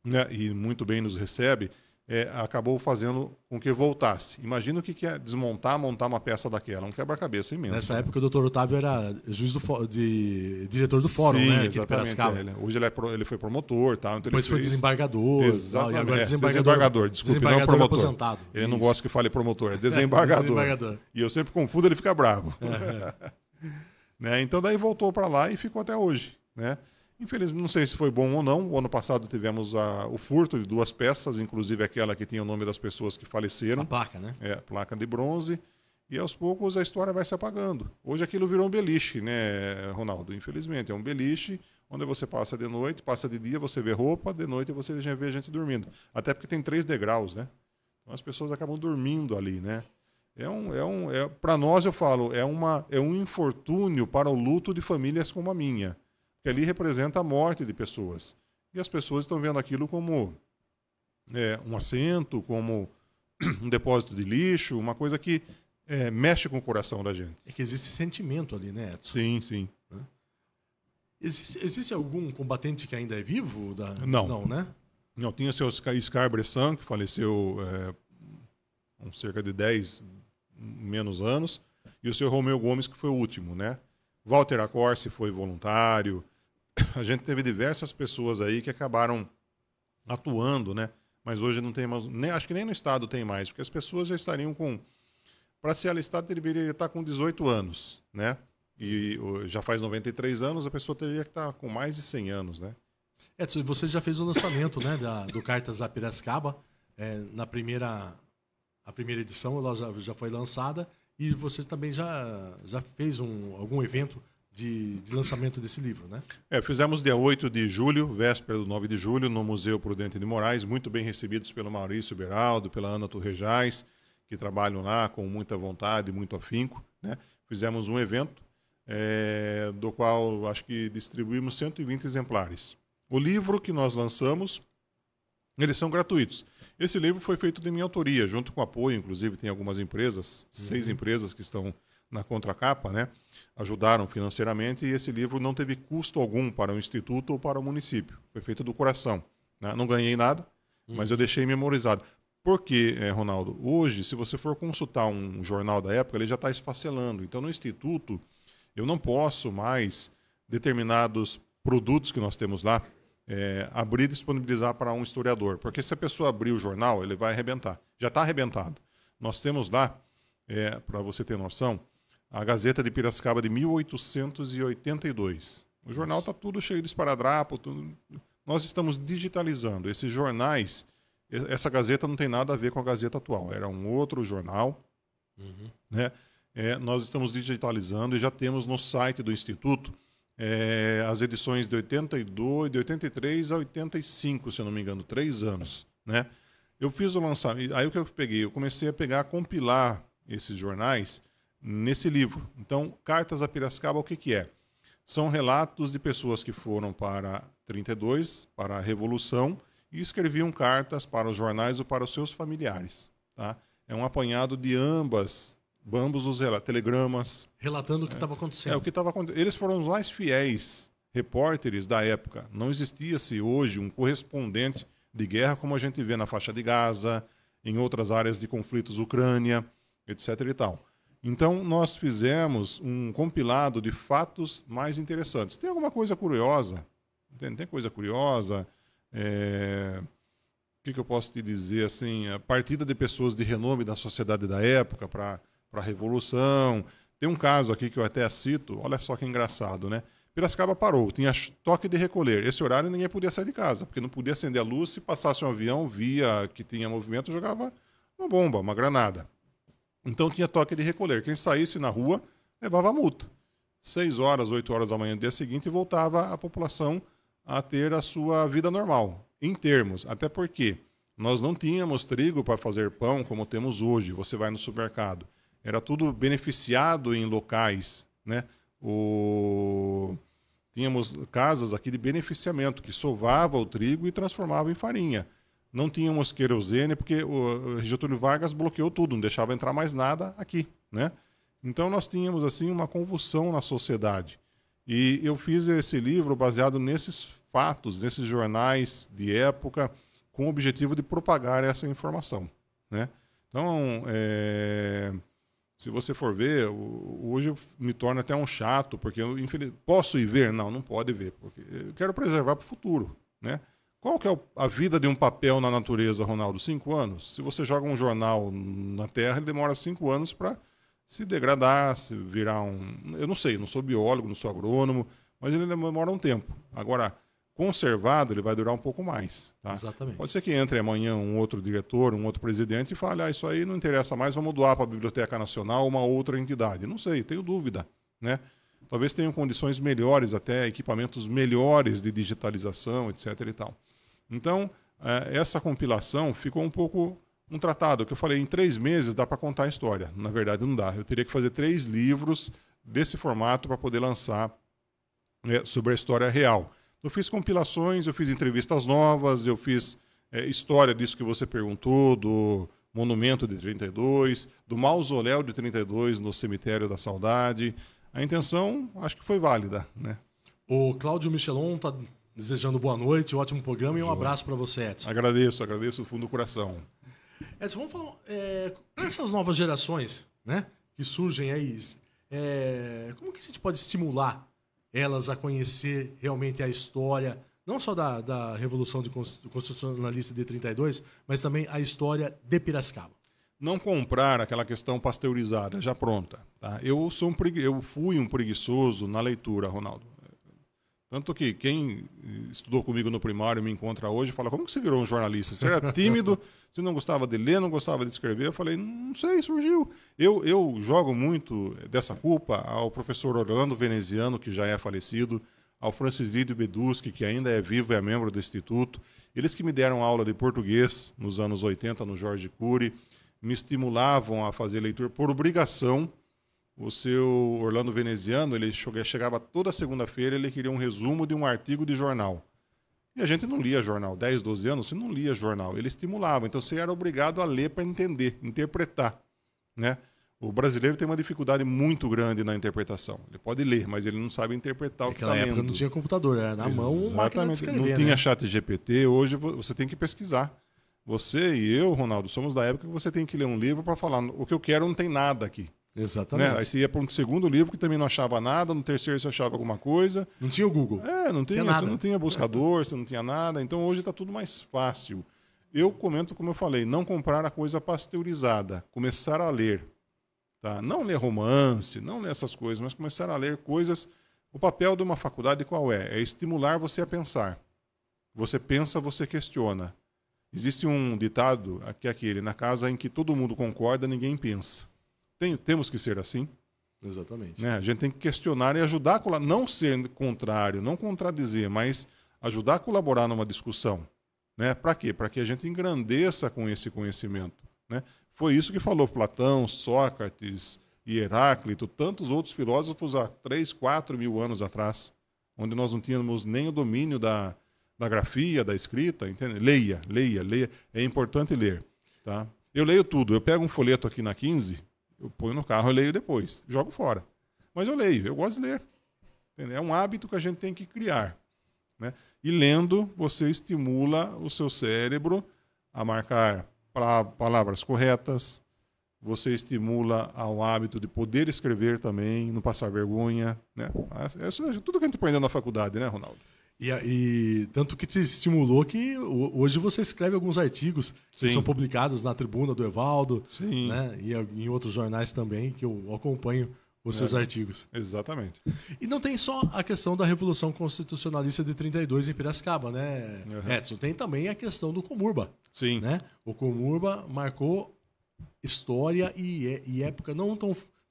né? E muito bem nos recebe, acabou fazendo com que voltasse. Imagina o que é desmontar, montar uma peça daquela, um quebra-cabeça imenso. Nessa época o Dr. Otávio era diretor do fórum, Sim, né? Aqui de exatamente. Piracicaba. Hoje ele foi promotor, tá? Então Depois ele foi fez... desembargador. Exatamente. E agora Desembargador, desculpe, não promotor. aposentado. Ele não gosta que fale promotor, é desembargador. Desembargador. E eu sempre confundo, ele fica bravo. Né? Então daí voltou para lá e ficou até hoje, né? Infelizmente, não sei se foi bom ou não. O ano passado tivemos o furto de 2 peças, inclusive aquela que tinha o nome das pessoas que faleceram. A placa, né? Placa de bronze. E aos poucos a história vai se apagando. Hoje aquilo virou um beliche, né, Ronaldo? Infelizmente, é um beliche onde você passa de noite, passa de dia, você vê roupa, de noite você já vê gente dormindo. Até porque tem 3 degraus, né? Então as pessoas acabam dormindo ali, né? Para nós, eu falo, é um infortúnio para o luto de famílias como a minha. Que ali representa a morte de pessoas. E as pessoas estão vendo aquilo como um assento, como um depósito de lixo, uma coisa que mexe com o coração da gente. É que existe sentimento ali, né, Edson? Sim, sim. Existe algum combatente que ainda é vivo? Não. Não, né? Não, tinha o seu Scar Bressan, que faleceu há cerca de 10 menos anos. e o seu Romeu Gomes, que foi o último, né? Walter Acorce foi voluntário. A gente teve diversas pessoas aí que acabaram atuando, né? Mas hoje não tem mais, acho que nem no estado tem mais, porque as pessoas já estariam com, para ser alistado, deveria estar com 18 anos, né? E já faz 93 anos, a pessoa teria que estar com mais de 100 anos, né? Edson, você já fez o lançamento, né, do Cartas da Piracicaba, a primeira edição ela já foi lançada, e você também já fez algum evento de lançamento desse livro, né? Fizemos dia 8 de julho, véspera do 9 de julho, no Museu Prudente de Moraes, muito bem recebidos pelo Maurício Beraldo, pela Ana Turrejais, que trabalham lá com muita vontade, muito afinco, né? Fizemos um evento, do qual acho que distribuímos 120 exemplares. O livro que nós lançamos, eles são gratuitos. Esse livro foi feito de minha autoria, junto com apoio, inclusive tem algumas empresas, 6 empresas que estão na contracapa, né? Ajudaram financeiramente, e esse livro não teve custo algum para o Instituto ou para o município. Foi feito do coração, né? Não ganhei nada, mas eu deixei memorizado. Porque, Ronaldo, hoje, se você for consultar um jornal da época, ele já está esfacelando. Então, no Instituto, eu não posso mais determinados produtos que nós temos lá abrir e disponibilizar para um historiador. Porque se a pessoa abrir o jornal, ele vai arrebentar. Já está arrebentado. Nós temos lá, para você ter noção, a Gazeta de Piracicaba de 1882. O jornal está tudo cheio de esparadrapo. Tudo. Nós estamos digitalizando. Esses jornais, essa Gazeta não tem nada a ver com a Gazeta atual. Era um outro jornal. Né? Nós estamos digitalizando e já temos no site do Instituto as edições de 82, de 83 a 85, se eu não me engano, 3 anos. Né? Eu fiz o lançamento. Aí o que eu peguei? Eu comecei a compilar esses jornais nesse livro. Então, Cartas a Piracicaba, o que que é? São relatos de pessoas que foram para 32, para a Revolução, e escreviam cartas para os jornais ou para os seus familiares. Tá? É um apanhado de ambos os telegramas. Relatando o que estava acontecendo. O que estava acontecendo. Eles foram os mais fiéis repórteres da época. Não existia-se hoje um correspondente de guerra como a gente vê na faixa de Gaza, em outras áreas de conflitos, Ucrânia, etc. e tal. Então, nós fizemos um compilado de fatos mais interessantes. Tem alguma coisa curiosa? Tem coisa curiosa? O que eu posso te dizer? Assim, a partida de pessoas de renome da sociedade da época para a Revolução. Tem um caso aqui que eu até cito, olha só que engraçado, né? Piracicaba parou, tinha toque de recolher. Esse horário ninguém podia sair de casa, porque não podia acender a luz. Se passasse um avião, via que tinha movimento, jogava uma bomba, uma granada. Então tinha toque de recolher. Quem saísse na rua levava multa. 6 horas, 8 horas da manhã do dia seguinte, voltava a população a ter a sua vida normal, em termos. Até porque nós não tínhamos trigo para fazer pão como temos hoje. Você vai no supermercado. Era tudo beneficiado em locais, né? Tínhamos casas aqui de beneficiamento, que sovava o trigo e transformava em farinha. Não tínhamos querosene, porque o Getúlio Vargas bloqueou tudo, não deixava entrar mais nada aqui, né? Então nós tínhamos assim uma convulsão na sociedade. E eu fiz esse livro baseado nesses fatos, nesses jornais de época, com o objetivo de propagar essa informação, né? Então, se você for ver, hoje me torna até um chato, porque eu posso ir ver? Não, não pode ver, porque eu quero preservar para o futuro, né? Qual que é a vida de um papel na natureza, Ronaldo? 5 anos. Se você joga um jornal na Terra, ele demora 5 anos para se degradar, se virar um... Eu não sei, não sou biólogo, não sou agrônomo, mas ele demora um tempo. Agora, conservado, ele vai durar um pouco mais. Tá? Exatamente. Pode ser que entre amanhã um outro diretor, um outro presidente e fale, isso aí não interessa mais, vamos doar para a Biblioteca Nacional ou uma outra entidade. Não sei, tenho dúvida, né? Talvez tenham condições melhores, até equipamentos melhores de digitalização, etc. e tal. Então, essa compilação ficou um pouco um tratado, que eu falei, em 3 meses dá para contar a história. Na verdade, não dá. Eu teria que fazer 3 livros desse formato para poder lançar sobre a história real. Eu fiz compilações, eu fiz entrevistas novas, eu fiz história disso que você perguntou, do Monumento de 32, do Mausoléu de 32 no Cemitério da Saudade. A intenção, acho que foi válida, né? O Cláudio Michelon está desejando boa noite, um ótimo programa e um abraço para você, Edson. Agradeço do fundo do coração. Edson, vamos falar essas novas gerações, né? que surgem aí, como que a gente pode estimular elas a conhecer realmente a história, não só da Revolução Constitucionalista de 32, mas também a história de Piracicaba? Não comprar aquela questão pasteurizada, já pronta. Tá? Eu fui um preguiçoso na leitura, Ronaldo. Tanto que quem estudou comigo no primário e me encontra hoje fala, como que você virou um jornalista? Você era tímido, você não gostava de ler, não gostava de escrever. Eu falei, não sei, surgiu. Eu jogo muito dessa culpa ao professor Orlando Veneziano, que já é falecido, ao Francisídio Beduschi, que ainda é vivo e é membro do Instituto. Eles que me deram aula de português nos anos 80 no Jorge Cury, me estimulavam a fazer leitura por obrigação. O seu Orlando Veneziano, ele chegava toda segunda-feira, ele queria um resumo de um artigo de jornal. E a gente não lia jornal. 10, 12 anos, você não lia jornal. Ele estimulava. Então você era obrigado a ler para entender, interpretar. Né? O brasileiro tem uma dificuldade muito grande na interpretação. Ele pode ler, mas ele não sabe interpretar o que está lendo. Naquela época não tinha computador, era na mão ou máquina de escrever. Não tinha chat GPT. Hoje você tem que pesquisar. Você e eu, Ronaldo, somos da época que você tem que ler um livro para falar o que eu quero não tem nada aqui. Exatamente. Né? Aí você ia para um segundo livro que também não achava nada, no terceiro você achava alguma coisa. Não tinha o Google. Não tinha nada. Você não tinha buscador, você não tinha nada. Então hoje está tudo mais fácil. Eu comento, como eu falei, não comprar a coisa pasteurizada, começar a ler. Tá? Não ler romance, não ler essas coisas, mas começar a ler coisas. O papel de uma faculdade qual é? É estimular você a pensar. Você pensa, você questiona. Existe um ditado, que é aquele, na casa em que todo mundo concorda, ninguém pensa. Temos que ser assim. Exatamente. Né? A gente tem que questionar e ajudar a não ser contrário, não contradizer, mas ajudar a colaborar numa discussão. Né? Para quê? Para que a gente engrandeça com esse conhecimento. Né? Foi isso que falou Platão, Sócrates e Heráclito, tantos outros filósofos há 3, 4 mil anos atrás, onde nós não tínhamos nem o domínio da grafia, da escrita. Entende? Leia. É importante ler. Tá? Eu leio tudo. Eu pego um folheto aqui na 15... Eu ponho no carro e leio depois. Jogo fora. Mas eu leio. Eu gosto de ler. Entendeu? É um hábito que a gente tem que criar. Né? E lendo, você estimula o seu cérebro a marcar palavras corretas. Você estimula ao hábito de poder escrever também, não passar vergonha. Né? Isso é tudo que a gente aprendeu na faculdade, né, Ronaldo? E tanto que te estimulou que hoje você escreve alguns artigos que são publicados na Tribuna do Evaldo, né? E em outros jornais também, que eu acompanho os seus artigos. Exatamente. E não tem só a questão da Revolução Constitucionalista de 32 em Piracicaba, né, Edson? Tem também a questão do Comurba. Sim. Né? O Comurba marcou história e época não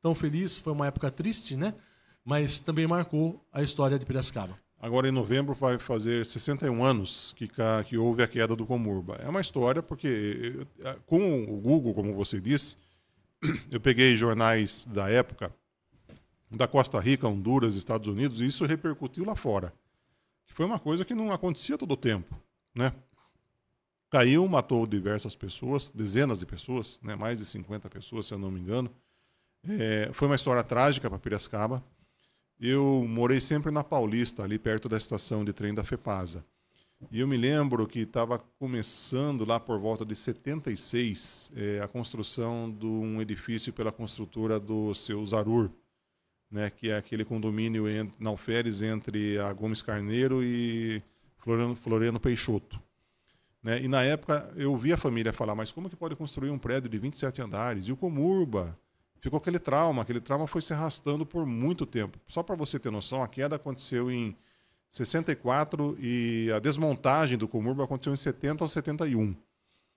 tão feliz, foi uma época triste, né? Mas também marcou a história de Piracicaba. Agora, em novembro, vai fazer 61 anos que houve a queda do Comurba. É uma história porque, com o Google, como você disse, eu peguei jornais da época, da Costa Rica, Honduras, Estados Unidos, e isso repercutiu lá fora. Foi uma coisa que não acontecia todo o tempo. Né? Caiu, matou diversas pessoas, dezenas de pessoas, né? Mais de 50 pessoas, se eu não me engano. Foi uma história trágica para Piracicaba. Eu morei sempre na Paulista, ali perto da estação de trem da FEPASA. E eu me lembro que estava começando lá por volta de 76 a construção de um edifício pela construtora do seu Zarur, né, que é aquele condomínio na Alferes entre a Gomes Carneiro e Floriano Peixoto. Né? E na época eu vi a família falar, mas como que pode construir um prédio de 27 andares? E o Comurba? Ficou aquele trauma foi se arrastando por muito tempo. Só para você ter noção, a queda aconteceu em 64 e a desmontagem do Comurba aconteceu em 70 ou 71.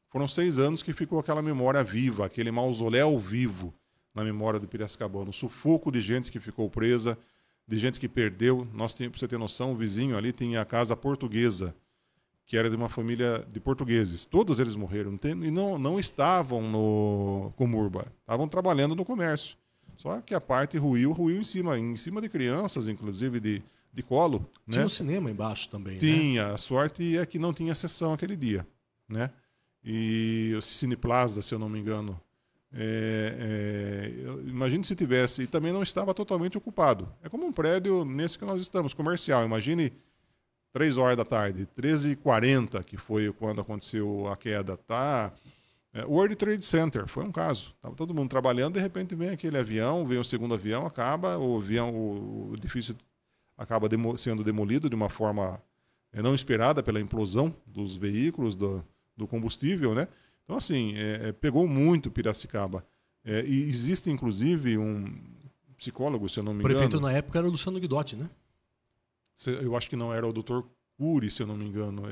Foram 6 anos que ficou aquela memória viva, aquele mausoléu vivo na memória do Piracicabano. Sufoco de gente que ficou presa, de gente que perdeu. Nós tínhamos, para você ter noção, o vizinho ali tinha a casa portuguesa, que era de uma família de portugueses. Todos eles morreram e não estavam no Comurba. Estavam trabalhando no comércio. Só que a parte ruiu em cima de crianças, inclusive de colo. Tinha né? um cinema embaixo também, Tinha. Né? A sorte é que não tinha sessão aquele dia. Né? E o Cine Plaza, se eu não me engano. Imagine se tivesse. E também não estava totalmente ocupado. É como um prédio nesse que nós estamos, comercial. Imagine 3 horas da tarde, 13h40, que foi quando aconteceu a queda, tá O World Trade Center foi um caso. Estava todo mundo trabalhando, de repente vem aquele avião, vem o segundo avião, acaba, o edifício acaba sendo demolido de uma forma não esperada pela implosão dos veículos, do combustível, né? Então, assim, pegou muito Piracicaba. E existe, inclusive, um psicólogo, se eu não me engano... O prefeito na época era o Luciano Guidotti, né? Eu acho que não era o Dr. Cury, se eu não me engano.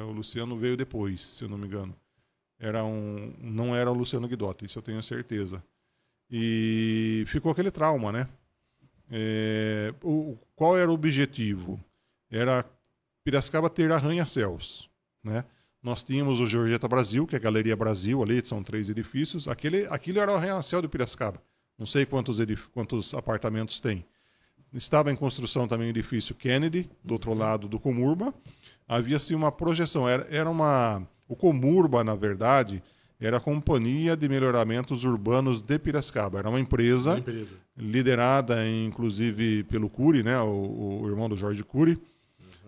O Luciano veio depois, se eu não me engano. Não era o Luciano Guidotti, isso eu tenho certeza. E ficou aquele trauma, né? Qual era o objetivo? Era Piracicaba ter arranha-céus, né? Nós tínhamos o Georgeta Brasil, que é a Galeria Brasil, ali são 3 edifícios. Aquilo era o arranha-céu de Piracicaba. Não sei quantos apartamentos tem. Estava em construção também o edifício Kennedy, do outro lado do Comurba. Havia-se uma projeção. O Comurba, na verdade, era a Companhia de Melhoramentos Urbanos de Piracicaba. Era uma empresa liderada, inclusive, pelo Cury, né? O irmão do Jorge Cury.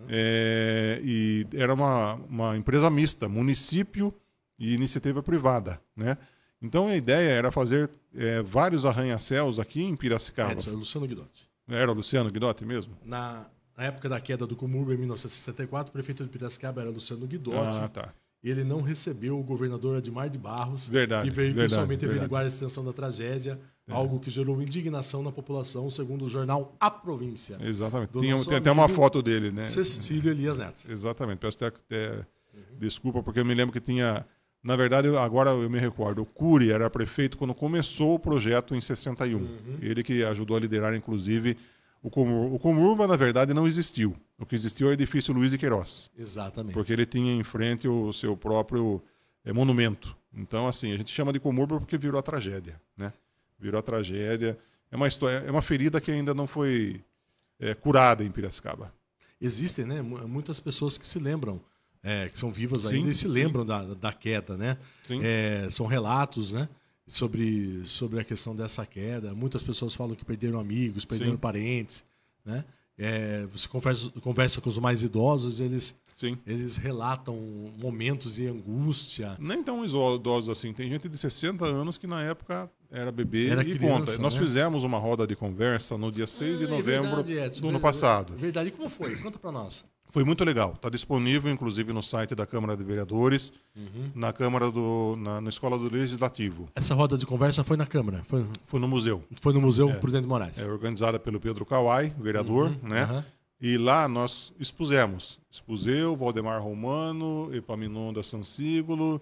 E era uma empresa mista, município e iniciativa privada, né? Então a ideia era fazer vários arranha-céus aqui em Piracicaba. Edson, Luciano Guidotti. Era o Luciano Guidotti mesmo? Na época da queda do Comurba, em 1964, o prefeito de Piracicaba era Luciano Guidotti. Ah, tá. Ele não recebeu o governador Admar de Barros, Verdade, que veio pessoalmente verdade. averiguar a extensão da tragédia, algo que gerou indignação na população, segundo o jornal A Província. Exatamente. Do Tem nosso até uma amigo foto dele, né? Cecílio Elias Neto. Exatamente. Peço até desculpa, porque eu me lembro que tinha... Na verdade, agora eu me recordo, o Cury era prefeito quando começou o projeto em 61. Ele que ajudou a liderar, inclusive, o Comurba, na verdade, não existiu. O que existiu é o edifício Luiz de Queiroz. Exatamente. Porque ele tinha em frente o seu próprio monumento. Então, assim, a gente chama de Comurba porque virou a tragédia, né? Virou a tragédia. É uma história, é uma ferida que ainda não foi curada em Piracicaba. Existem, né, muitas pessoas que se lembram, que são vivas ainda e se lembram da queda, né? São relatos, né, sobre a questão dessa queda. Muitas pessoas falam que perderam amigos, perderam parentes, né? Você conversa com os mais idosos, eles relatam momentos de angústia. Nem tão idosos assim. Tem gente de 60 anos que na época era bebê era e criança, conta. Nós fizemos uma roda de conversa no dia 6 de novembro do ano passado. Verdade. Como foi? Conta pra nós. Foi muito legal. Está disponível, inclusive, no site da Câmara de Vereadores, na na Escola do Legislativo. Essa roda de conversa foi na Câmara? Foi no museu. Foi no Museu Prudente de Moraes. Organizada pelo Pedro Kawai, vereador, né? E lá nós expusemos. Eu, Valdemar Romano, Epaminonda Sansígulo,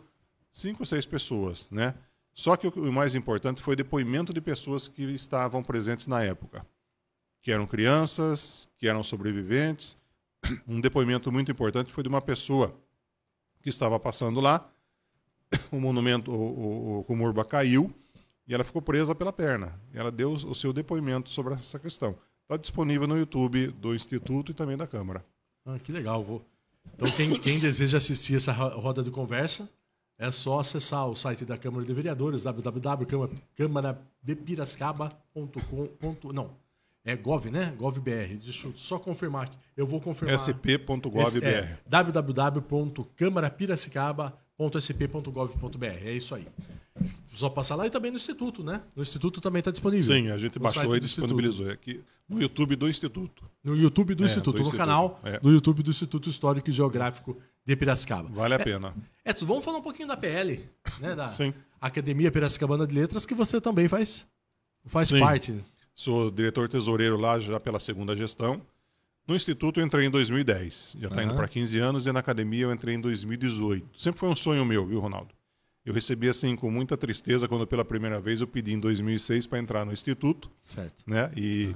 5 ou 6 pessoas, né? Só que o mais importante foi o depoimento de pessoas que estavam presentes na época. Que eram crianças, que eram sobreviventes. Um depoimento muito importante foi de uma pessoa que estava passando lá. O monumento, o Comurba caiu e ela ficou presa pela perna. E ela deu o seu depoimento sobre essa questão. Está disponível no YouTube do Instituto e também da Câmara. Que legal. Então, quem deseja assistir essa roda de conversa, é só acessar o site da Câmara de Vereadores, www.câmarapiracicaba.com. Não, é Gov, né? Gov.br. Deixa eu só confirmar aqui. Eu vou confirmar. sp.gov.br. www.câmarapiracicaba.sp.gov.br. É isso aí. Só passar lá e também no Instituto, né? No Instituto também está disponível. Sim, a gente baixou e disponibilizou aqui no YouTube do Instituto. No YouTube do Instituto, no canal do YouTube do Instituto Histórico e Geográfico de Piracicaba. Vale a pena. Edson, vamos falar um pouquinho da PL, né? Da Sim. Academia Piracicabana de Letras, que você também faz parte. Sou diretor tesoureiro lá já pela 2ª gestão. No Instituto eu entrei em 2010. Já está indo para 15 anos e na academia eu entrei em 2018. Sempre foi um sonho meu, viu, Ronaldo? Eu recebi assim com muita tristeza quando pela primeira vez eu pedi em 2006 para entrar no Instituto. Certo. Né? E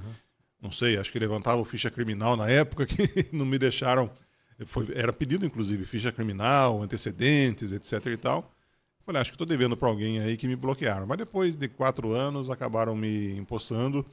não sei, acho que levantava ficha criminal na época que não me deixaram. Era pedido inclusive ficha criminal, antecedentes, etc e tal. Falei, acho que estou devendo para alguém aí que me bloquearam. Mas depois de 4 anos acabaram me empossando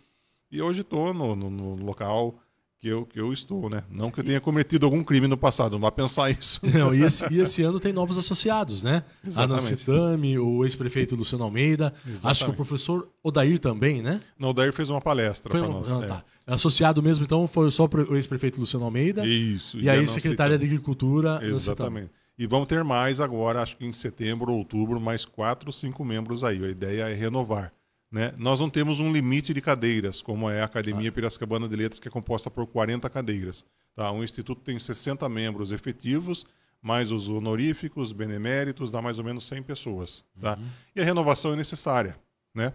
e hoje estou no local que eu estou, né? Não que eu tenha cometido algum crime no passado, não vai pensar isso. Não, e esse ano tem novos associados, né? Exatamente. A Nancy Tami, o ex-prefeito Luciano Almeida, acho que o professor Odair também, né? Não, o Odair fez uma palestra para nós. Tá. Associado mesmo, então, foi só o ex-prefeito Luciano Almeida. Isso. E aí, secretária de Agricultura. Exatamente. E vamos ter mais agora, acho que em setembro ou outubro, mais 4 ou 5 membros aí. A ideia é renovar. Né? Nós não temos um limite de cadeiras, como é a Academia Piracicabana de Letras, que é composta por 40 cadeiras. Tá? O Instituto tem 60 membros efetivos, mais os honoríficos, beneméritos, dá mais ou menos 100 pessoas. Tá? E a renovação é necessária. Né?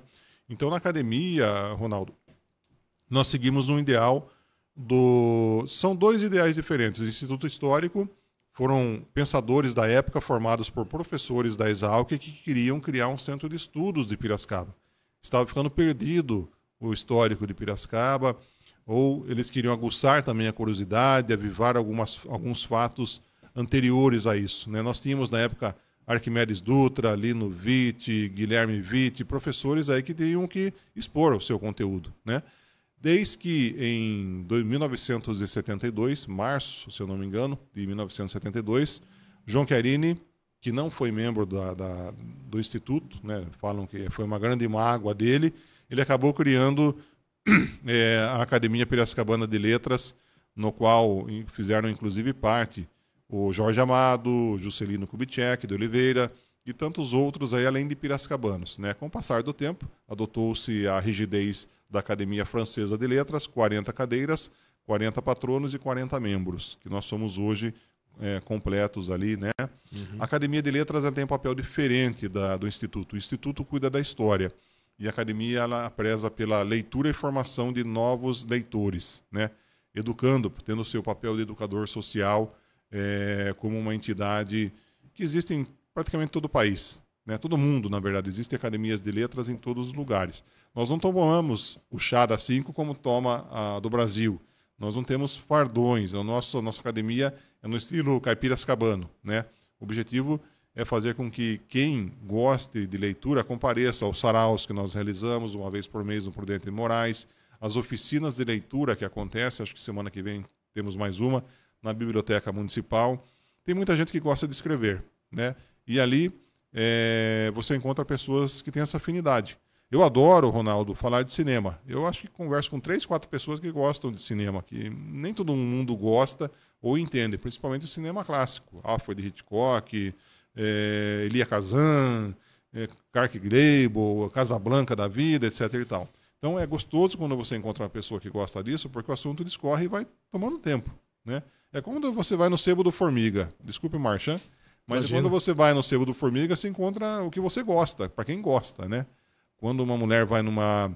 Então, na academia, Ronaldo, nós seguimos um ideal São dois ideais diferentes. O Instituto Histórico foram pensadores da época formados por professores da Exalc que queriam criar um centro de estudos de Piracicaba. Estava ficando perdido o histórico de Piracicaba, ou eles queriam aguçar também a curiosidade, avivar alguns fatos anteriores a isso. Né? Nós tínhamos, na época, Arquimedes Dutra, Lino Witt, Guilherme Witt, professores aí que tinham que expor o seu conteúdo. Né? Desde que em 1972, março, se eu não me engano, de 1972, João Chiarini, que não foi membro do Instituto, né? Falam que foi uma grande mágoa dele, ele acabou criando a Academia Piracicabana de Letras, no qual fizeram inclusive parte o Jorge Amado, o Juscelino Kubitschek de Oliveira e tantos outros aí, além de piracicabanos. Né? Com o passar do tempo, adotou-se a rigidez da Academia Francesa de Letras, 40 cadeiras, 40 patronos e 40 membros, que nós somos hoje completos ali. Né? A Academia de Letras tem um papel diferente do Instituto. O Instituto cuida da história e a Academia ela preza pela leitura e formação de novos leitores, né? Educando, tendo o seu papel de educador social como uma entidade que existe em praticamente todo o país. Né? Todo mundo, na verdade, existem academias de letras em todos os lugares. Nós não tomamos o chá da 5 como toma a do Brasil. Nós não temos fardões. A nossa academia é no estilo caipiracicabano. Né? O objetivo é fazer com que quem goste de leitura compareça aos saraus que nós realizamos uma vez por mês no Prudente de Moraes, as oficinas de leitura que acontecem, acho que semana que vem temos mais uma, na Biblioteca Municipal. Tem muita gente que gosta de escrever. Né? E ali você encontra pessoas que têm essa afinidade. Eu adoro, Ronaldo, falar de cinema. Eu acho que converso com 3, 4 pessoas que gostam de cinema, que nem todo mundo gosta ou entende, principalmente o cinema clássico. Alfred Hitchcock, Elia Kazan, Clark Gable, Casablanca da vida, etc. e tal. Então é gostoso quando você encontra uma pessoa que gosta disso, porque o assunto discorre e vai tomando tempo. Né? É quando você vai no Sebo do Formiga. Desculpe, Marchand. Mas quando você vai no Sebo do Formiga, você encontra o que você gosta, para quem gosta, né? Quando uma mulher vai numa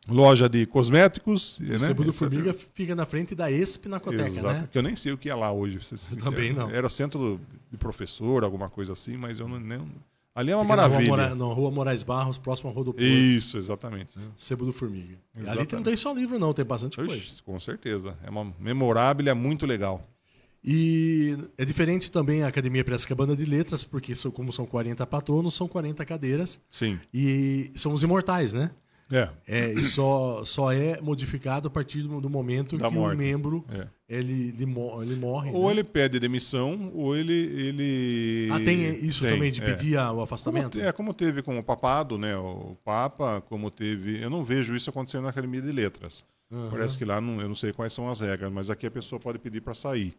loja de cosméticos... O Sebo do Formiga fica na frente da Pinacoteca, exato, né? Que eu nem sei o que é lá hoje. Também não. Era centro de professor, alguma coisa assim, mas eu nem... Ali é uma fica maravilha. Na rua Moraes Barros, próximo à Rua do Porto. Isso, exatamente. Sebo do Formiga. Exatamente. Ali não tem só livro, não, tem bastante coisa. Com certeza. É uma memorável, muito legal. E é diferente também a Academia Piracicabana de Letras, porque como são 40 patronos, são 40 cadeiras. Sim. E são os imortais, né? E só é modificado a partir do momento que o membro ele morre. Ou ele pede demissão, ou ele... tem isso também de pedir o afastamento? Como teve com o papado, né? O Papa, como teve... Eu não vejo isso acontecendo na Academia de Letras. Parece que lá, eu não sei quais são as regras, mas aqui a pessoa pode pedir para sair.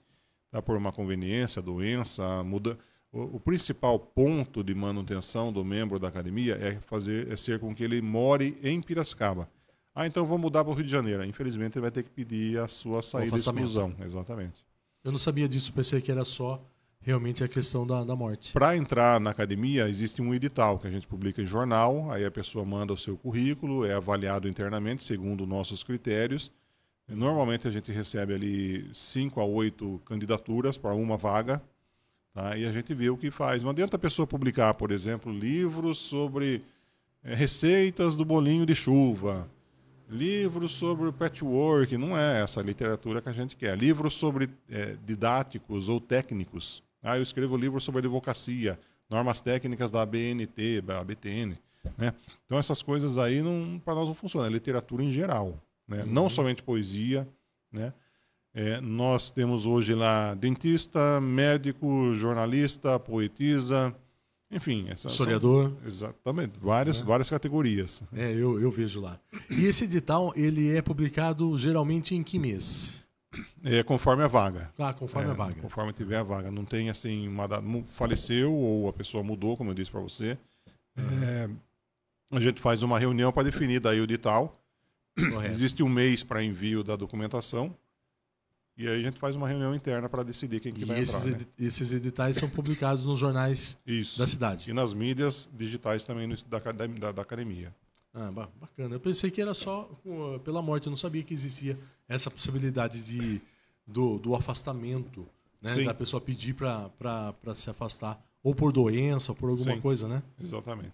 Tá? Por uma conveniência, doença, muda... O principal ponto de manutenção do membro da academia é ser com que ele more em Piracicaba. Então vou mudar para o Rio de Janeiro. Infelizmente ele vai ter que pedir a sua saída de exclusão. Exatamente. Eu não sabia disso, pensei que era só realmente a questão da morte. Para entrar na academia existe um edital que a gente publica em jornal, aí a pessoa manda o seu currículo, é avaliado internamente segundo nossos critérios. Normalmente a gente recebe ali 5 a 8 candidaturas para uma vaga. Tá? E a gente vê o que faz. Não adianta a pessoa publicar, por exemplo, livros sobre receitas do bolinho de chuva, livros sobre o patchwork, não é essa literatura que a gente quer. Livros sobre didáticos ou técnicos. Eu escrevo livros sobre advocacia, normas técnicas da ABNT, da ABTN. Né? Então essas coisas aí para nós não funcionam, é literatura em geral. Né? Não somente poesia, né? Nós temos hoje lá dentista, médico, jornalista, poetisa, enfim. Historiador. Exatamente, várias categorias. Eu vejo lá. E esse edital, ele é publicado geralmente em que mês? Conforme a vaga. Conforme a vaga. Conforme tiver a vaga. Não tem assim, faleceu ou a pessoa mudou, como eu disse para você. A gente faz uma reunião para definir daí o edital. Correto. Existe um mês para envio da documentação. E aí a gente faz uma reunião interna para decidir quem que vai entrar. Esses editais são publicados nos jornais da cidade. E nas mídias digitais também da academia. Bacana. Eu pensei que era só pela morte. Eu não sabia que existia essa possibilidade do afastamento, né? Da pessoa pedir para se afastar. Ou por doença, ou por alguma coisa, né? Exatamente.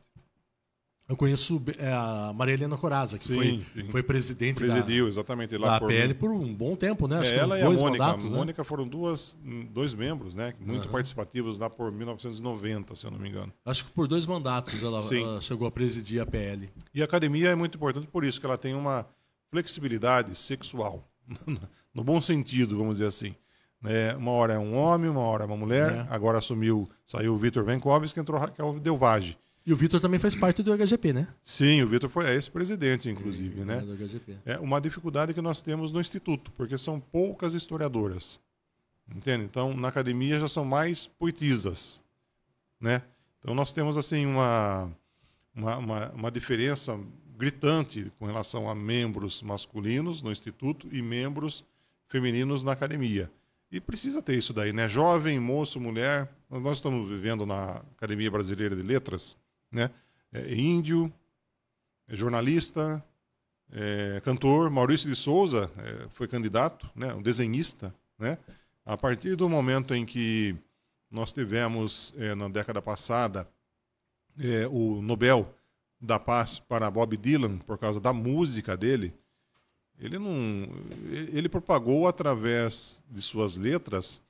Eu conheço a Maria Helena Coraza, que foi presidente exatamente, da PL por um bom tempo, né? Acho que ela e dois a Mônica. mandatos, A né? Mônica foram dois membros, né? Muito participativos lá por 1990, se eu não me engano. Acho que por 2 mandatos ela chegou a presidir a PL. E a academia é muito importante por isso, que ela tem uma flexibilidade sexual, no bom sentido, vamos dizer assim. Uma hora é um homem, uma hora é uma mulher. Agora saiu o Vitor Vencoves, que entrou Raquel Delvage. E o Vitor também faz parte do HGP, né? Sim, o Vitor foi ex-presidente, inclusive, né? Do HGP. É uma dificuldade que nós temos no Instituto, porque são poucas historiadoras. Entende? Então, na academia já são mais poetisas, né? Então, nós temos, assim, uma diferença gritante com relação a membros masculinos no Instituto e membros femininos na academia. E precisa ter isso daí, né? Jovem, moço, mulher. Nós estamos vivendo na Academia Brasileira de Letras, né? Índio, jornalista, cantor. Maurício de Souza foi candidato, né? Um desenhista, né? A partir do momento em que nós tivemos, na década passada, o Nobel da Paz para Bob Dylan, por causa da música dele, ele propagou através de suas letras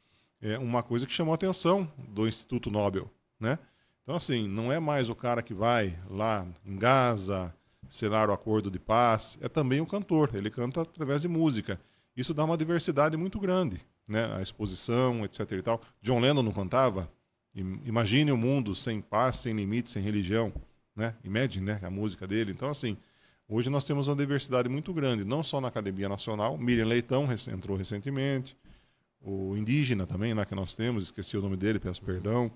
uma coisa que chamou a atenção do Instituto Nobel, né? Então, assim, não é mais o cara que vai lá em Gaza selar o acordo de paz, é também um cantor, ele canta através de música. Isso dá uma diversidade muito grande, né? A exposição, etc. e tal. John Lennon não cantava? Imagine um mundo sem paz, sem limite, sem religião, né? Imagine, né? A música dele. Então, assim, hoje nós temos uma diversidade muito grande, não só na Academia Nacional. Miriam Leitão entrou recentemente, o indígena também, né, que nós temos, esqueci o nome dele, peço perdão.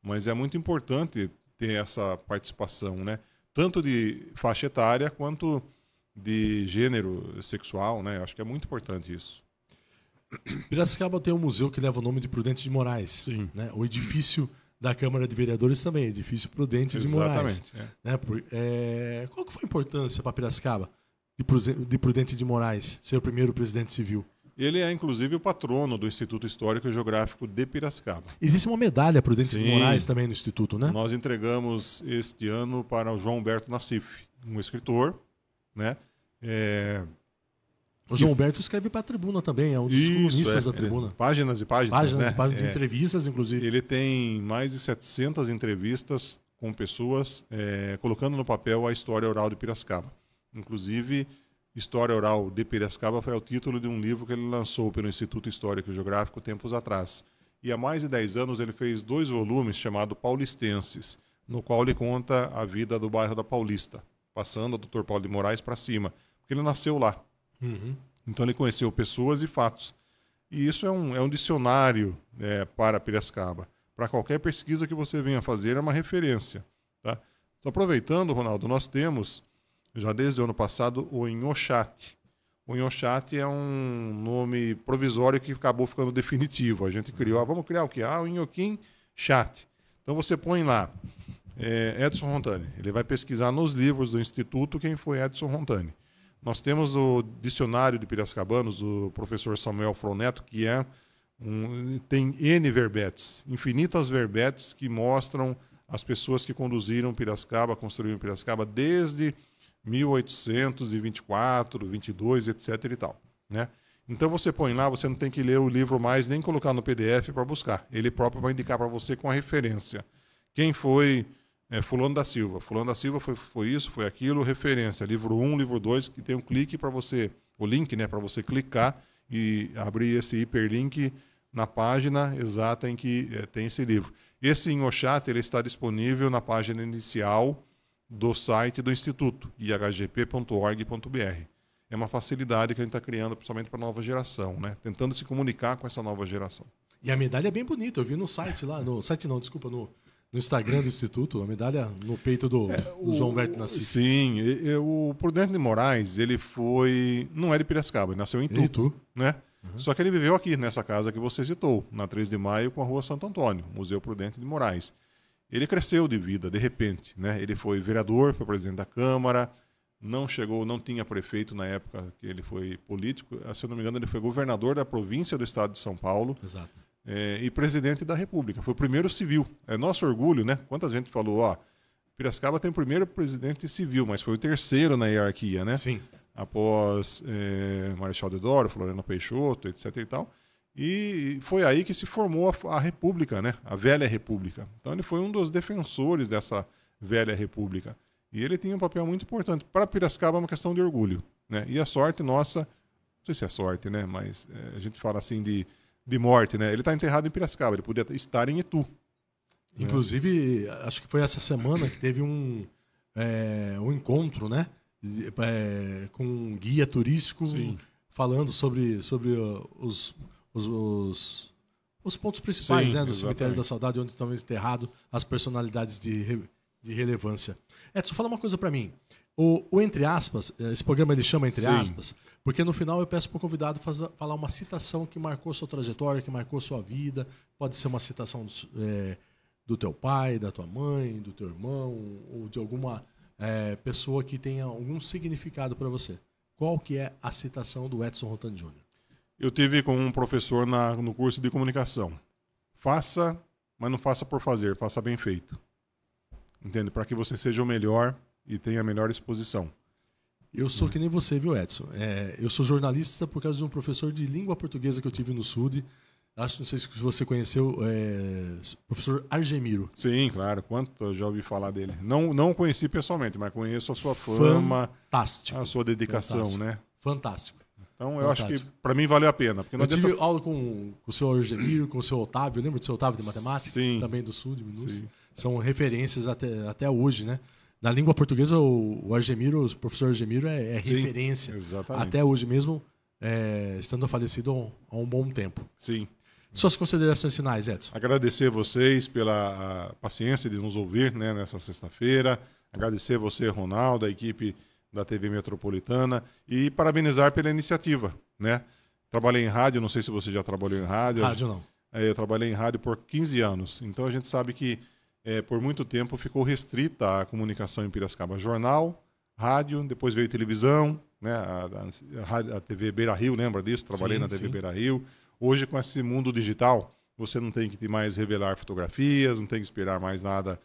Mas é muito importante ter essa participação, né? Tanto de faixa etária quanto de gênero sexual, né? Acho que é muito importante isso. Piracicaba tem um museu que leva o nome de Prudente de Moraes. Sim. Né? O edifício da Câmara de Vereadores também, edifício Prudente de Moraes. Né? Qual que foi a importância para Piracicaba de Prudente de Moraes ser o primeiro presidente civil? Ele é, inclusive, o patrono do Instituto Histórico e Geográfico de Piracicaba. Existe uma medalha Prudente de Moraes também no Instituto, né? Nós entregamos este ano para o João Humberto Nassif, um escritor, né? O João Humberto escreve para a Tribuna também, é um dos colunistas da Tribuna. Páginas e páginas, páginas, né? e páginas de entrevistas, inclusive. Ele tem mais de 700 entrevistas com pessoas colocando no papel a história oral de Piracicaba. Inclusive, História Oral de Piracicaba foi o título de um livro que ele lançou pelo Instituto Histórico e Geográfico tempos atrás. E há mais de 10 anos ele fez 2 volumes chamados Paulistenses, no qual ele conta a vida do bairro da Paulista, passando do Dr. Paulo de Moraes para cima, porque ele nasceu lá. Uhum. Então ele conheceu pessoas e fatos. E isso é um dicionário para Piracicaba. Para qualquer pesquisa que você venha fazer, é uma referência. Tá? Então, aproveitando, Ronaldo, nós temos, já desde o ano passado, o Inhoxate. O Inhoxate é um nome provisório que acabou ficando definitivo. A gente criou, vamos criar o quê? O Inhoquim Chat. Então você põe lá, Edson Rontani. Ele vai pesquisar nos livros do Instituto quem foi Edson Rontani. Nós temos o dicionário de piracicabanos, do professor Samuel Froneto, que tem N verbetes, infinitas verbetes que mostram as pessoas que conduziram Piracicaba, construíram Piracicaba desde 1824, 22, etc. e tal, né? Então você põe lá, você não tem que ler o livro mais, nem colocar no PDF para buscar. Ele próprio vai indicar para você com a referência. Quem foi Fulano da Silva. Fulano da Silva foi isso, foi aquilo, referência. Livro 1, livro 2, que tem um clique para você, o link, né, para você clicar e abrir esse hiperlink na página exata em que tem esse livro. Esse Inhoxate, ele está disponível na página inicial do site do Instituto, ihgp.org.br. é uma facilidade que a gente está criando, principalmente para a nova geração, né? Tentando se comunicar com essa nova geração. E a medalha é bem bonita, eu vi no site lá, no site não, desculpa, no Instagram do Instituto, a medalha no peito do João Humberto Nascimento. Sim, o Prudente de Moraes, ele não é de Piracicaba, ele nasceu em Itu, né? Uhum. Só que ele viveu aqui, nessa casa que você citou, na 3 de Maio com a Rua Santo Antônio, Museu Prudente de Moraes. Ele cresceu de vida, de repente, né? Ele foi vereador, foi presidente da Câmara, não tinha prefeito na época que ele foi político, se eu não me engano ele foi governador da província do estado de São Paulo. Exato. E presidente da República. Foi o primeiro civil. É nosso orgulho, né? Quanta gente falou, Piracicaba tem o primeiro presidente civil, mas foi o terceiro na hierarquia, né? Sim. Após Marechal Deodoro, Floriano Peixoto, etc. e tal. E foi aí que se formou a República, né? A velha República. Então ele foi um dos defensores dessa velha República. E ele tinha um papel muito importante. Para Piracicaba é uma questão de orgulho, né? E a sorte nossa, não sei se é sorte, né? Mas a gente fala assim de morte, né? Ele está enterrado em Piracicaba, ele podia estar em Itu. Inclusive, acho que foi essa semana que teve um encontro, né? Com um guia turístico. Sim. Falando sobre os pontos principais. Sim, né, do Cemitério da Saudade, onde estão enterrados as personalidades de relevância. Edson, fala uma coisa para mim. O Entre Aspas, esse programa ele chama Entre Aspas, porque no final eu peço para o convidado falar uma citação que marcou sua trajetória, que marcou sua vida. Pode ser uma citação do teu pai, da tua mãe, do teu irmão, ou de alguma pessoa que tenha algum significado para você. Qual que é a citação do Edson Rotani Júnior? Eu tive com um professor no curso de comunicação. Faça, mas não faça por fazer, faça bem feito. Entende? Para que você seja o melhor e tenha a melhor exposição. Eu sou que nem você, viu, Edson? Eu sou jornalista por causa de um professor de língua portuguesa que eu tive no SUD. Não sei se você conheceu, professor Argemiro. Sim, claro. Quanto eu já ouvi falar dele. Não o conheci pessoalmente, mas conheço a sua fama, fantástico, a sua dedicação, fantástico, né? Fantástico. Então eu acho que para mim valeu a pena. Porque eu tive aula com o senhor Argemiro, com o senhor Otávio. Lembra do senhor Otávio de Matemática? Sim. Também do SUD, Minus. São referências até hoje, né? Na língua portuguesa, o Argemiro, o professor Argemiro é referência. Exatamente. Até hoje mesmo, estando falecido há um bom tempo. Sim. Suas considerações finais, Edson. Agradecer vocês pela paciência de nos ouvir, né, nessa sexta-feira. Agradecer você, Ronaldo, a equipe da TV Metropolitana. E parabenizar pela iniciativa, né? Trabalhei em rádio, não sei se você já trabalhou em rádio. Rádio não. Eu trabalhei em rádio por 15 anos. Então a gente sabe que por muito tempo ficou restrita a comunicação em Piracicaba. Jornal, rádio, depois veio televisão, né? A TV Beira Rio, lembra disso? Trabalhei na TV Beira Rio. Hoje, com esse mundo digital, você não tem que mais revelar fotografias, não tem que esperar mais nada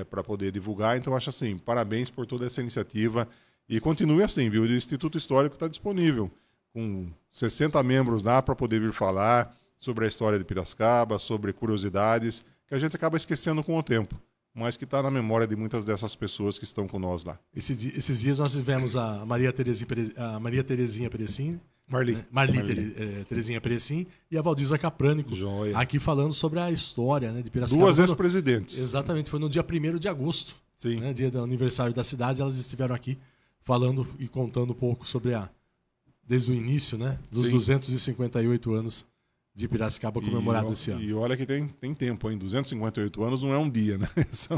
para poder divulgar. Então, acho assim, parabéns por toda essa iniciativa. E continue assim, viu? O Instituto Histórico está disponível, com 60 membros lá para poder vir falar sobre a história de Piracicaba, sobre curiosidades, que a gente acaba esquecendo com o tempo, mas que está na memória de muitas dessas pessoas que estão com nós lá. Esses dias nós tivemos a Maria Terezinha Perecim, Marli Terezinha Perecim e a Valdiza Caprânico, aqui falando sobre a história, né, de Piracicaba. Duas ex-presidentes. Exatamente, foi no dia 1º de agosto, né, dia do aniversário da cidade, elas estiveram aqui falando e contando um pouco sobre desde o início, né, dos 258 anos de Piracicaba comemorado esse ano. E olha que tem tempo, hein? 258 anos não é um dia, né?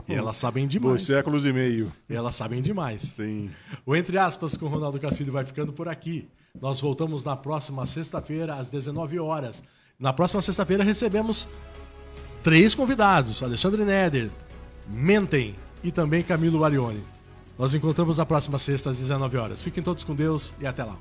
E elas sabem demais. 2 séculos e meio. E elas sabem demais. Sim. O Entre Aspas com o Ronaldo Castilho vai ficando por aqui. Nós voltamos na próxima sexta-feira, às 19 horas. Na próxima sexta-feira recebemos 3 convidados. Alexandre Neder, Mentem e também Camilo Arione. Nós encontramos na próxima sexta, às 19 horas. Fiquem todos com Deus e até lá.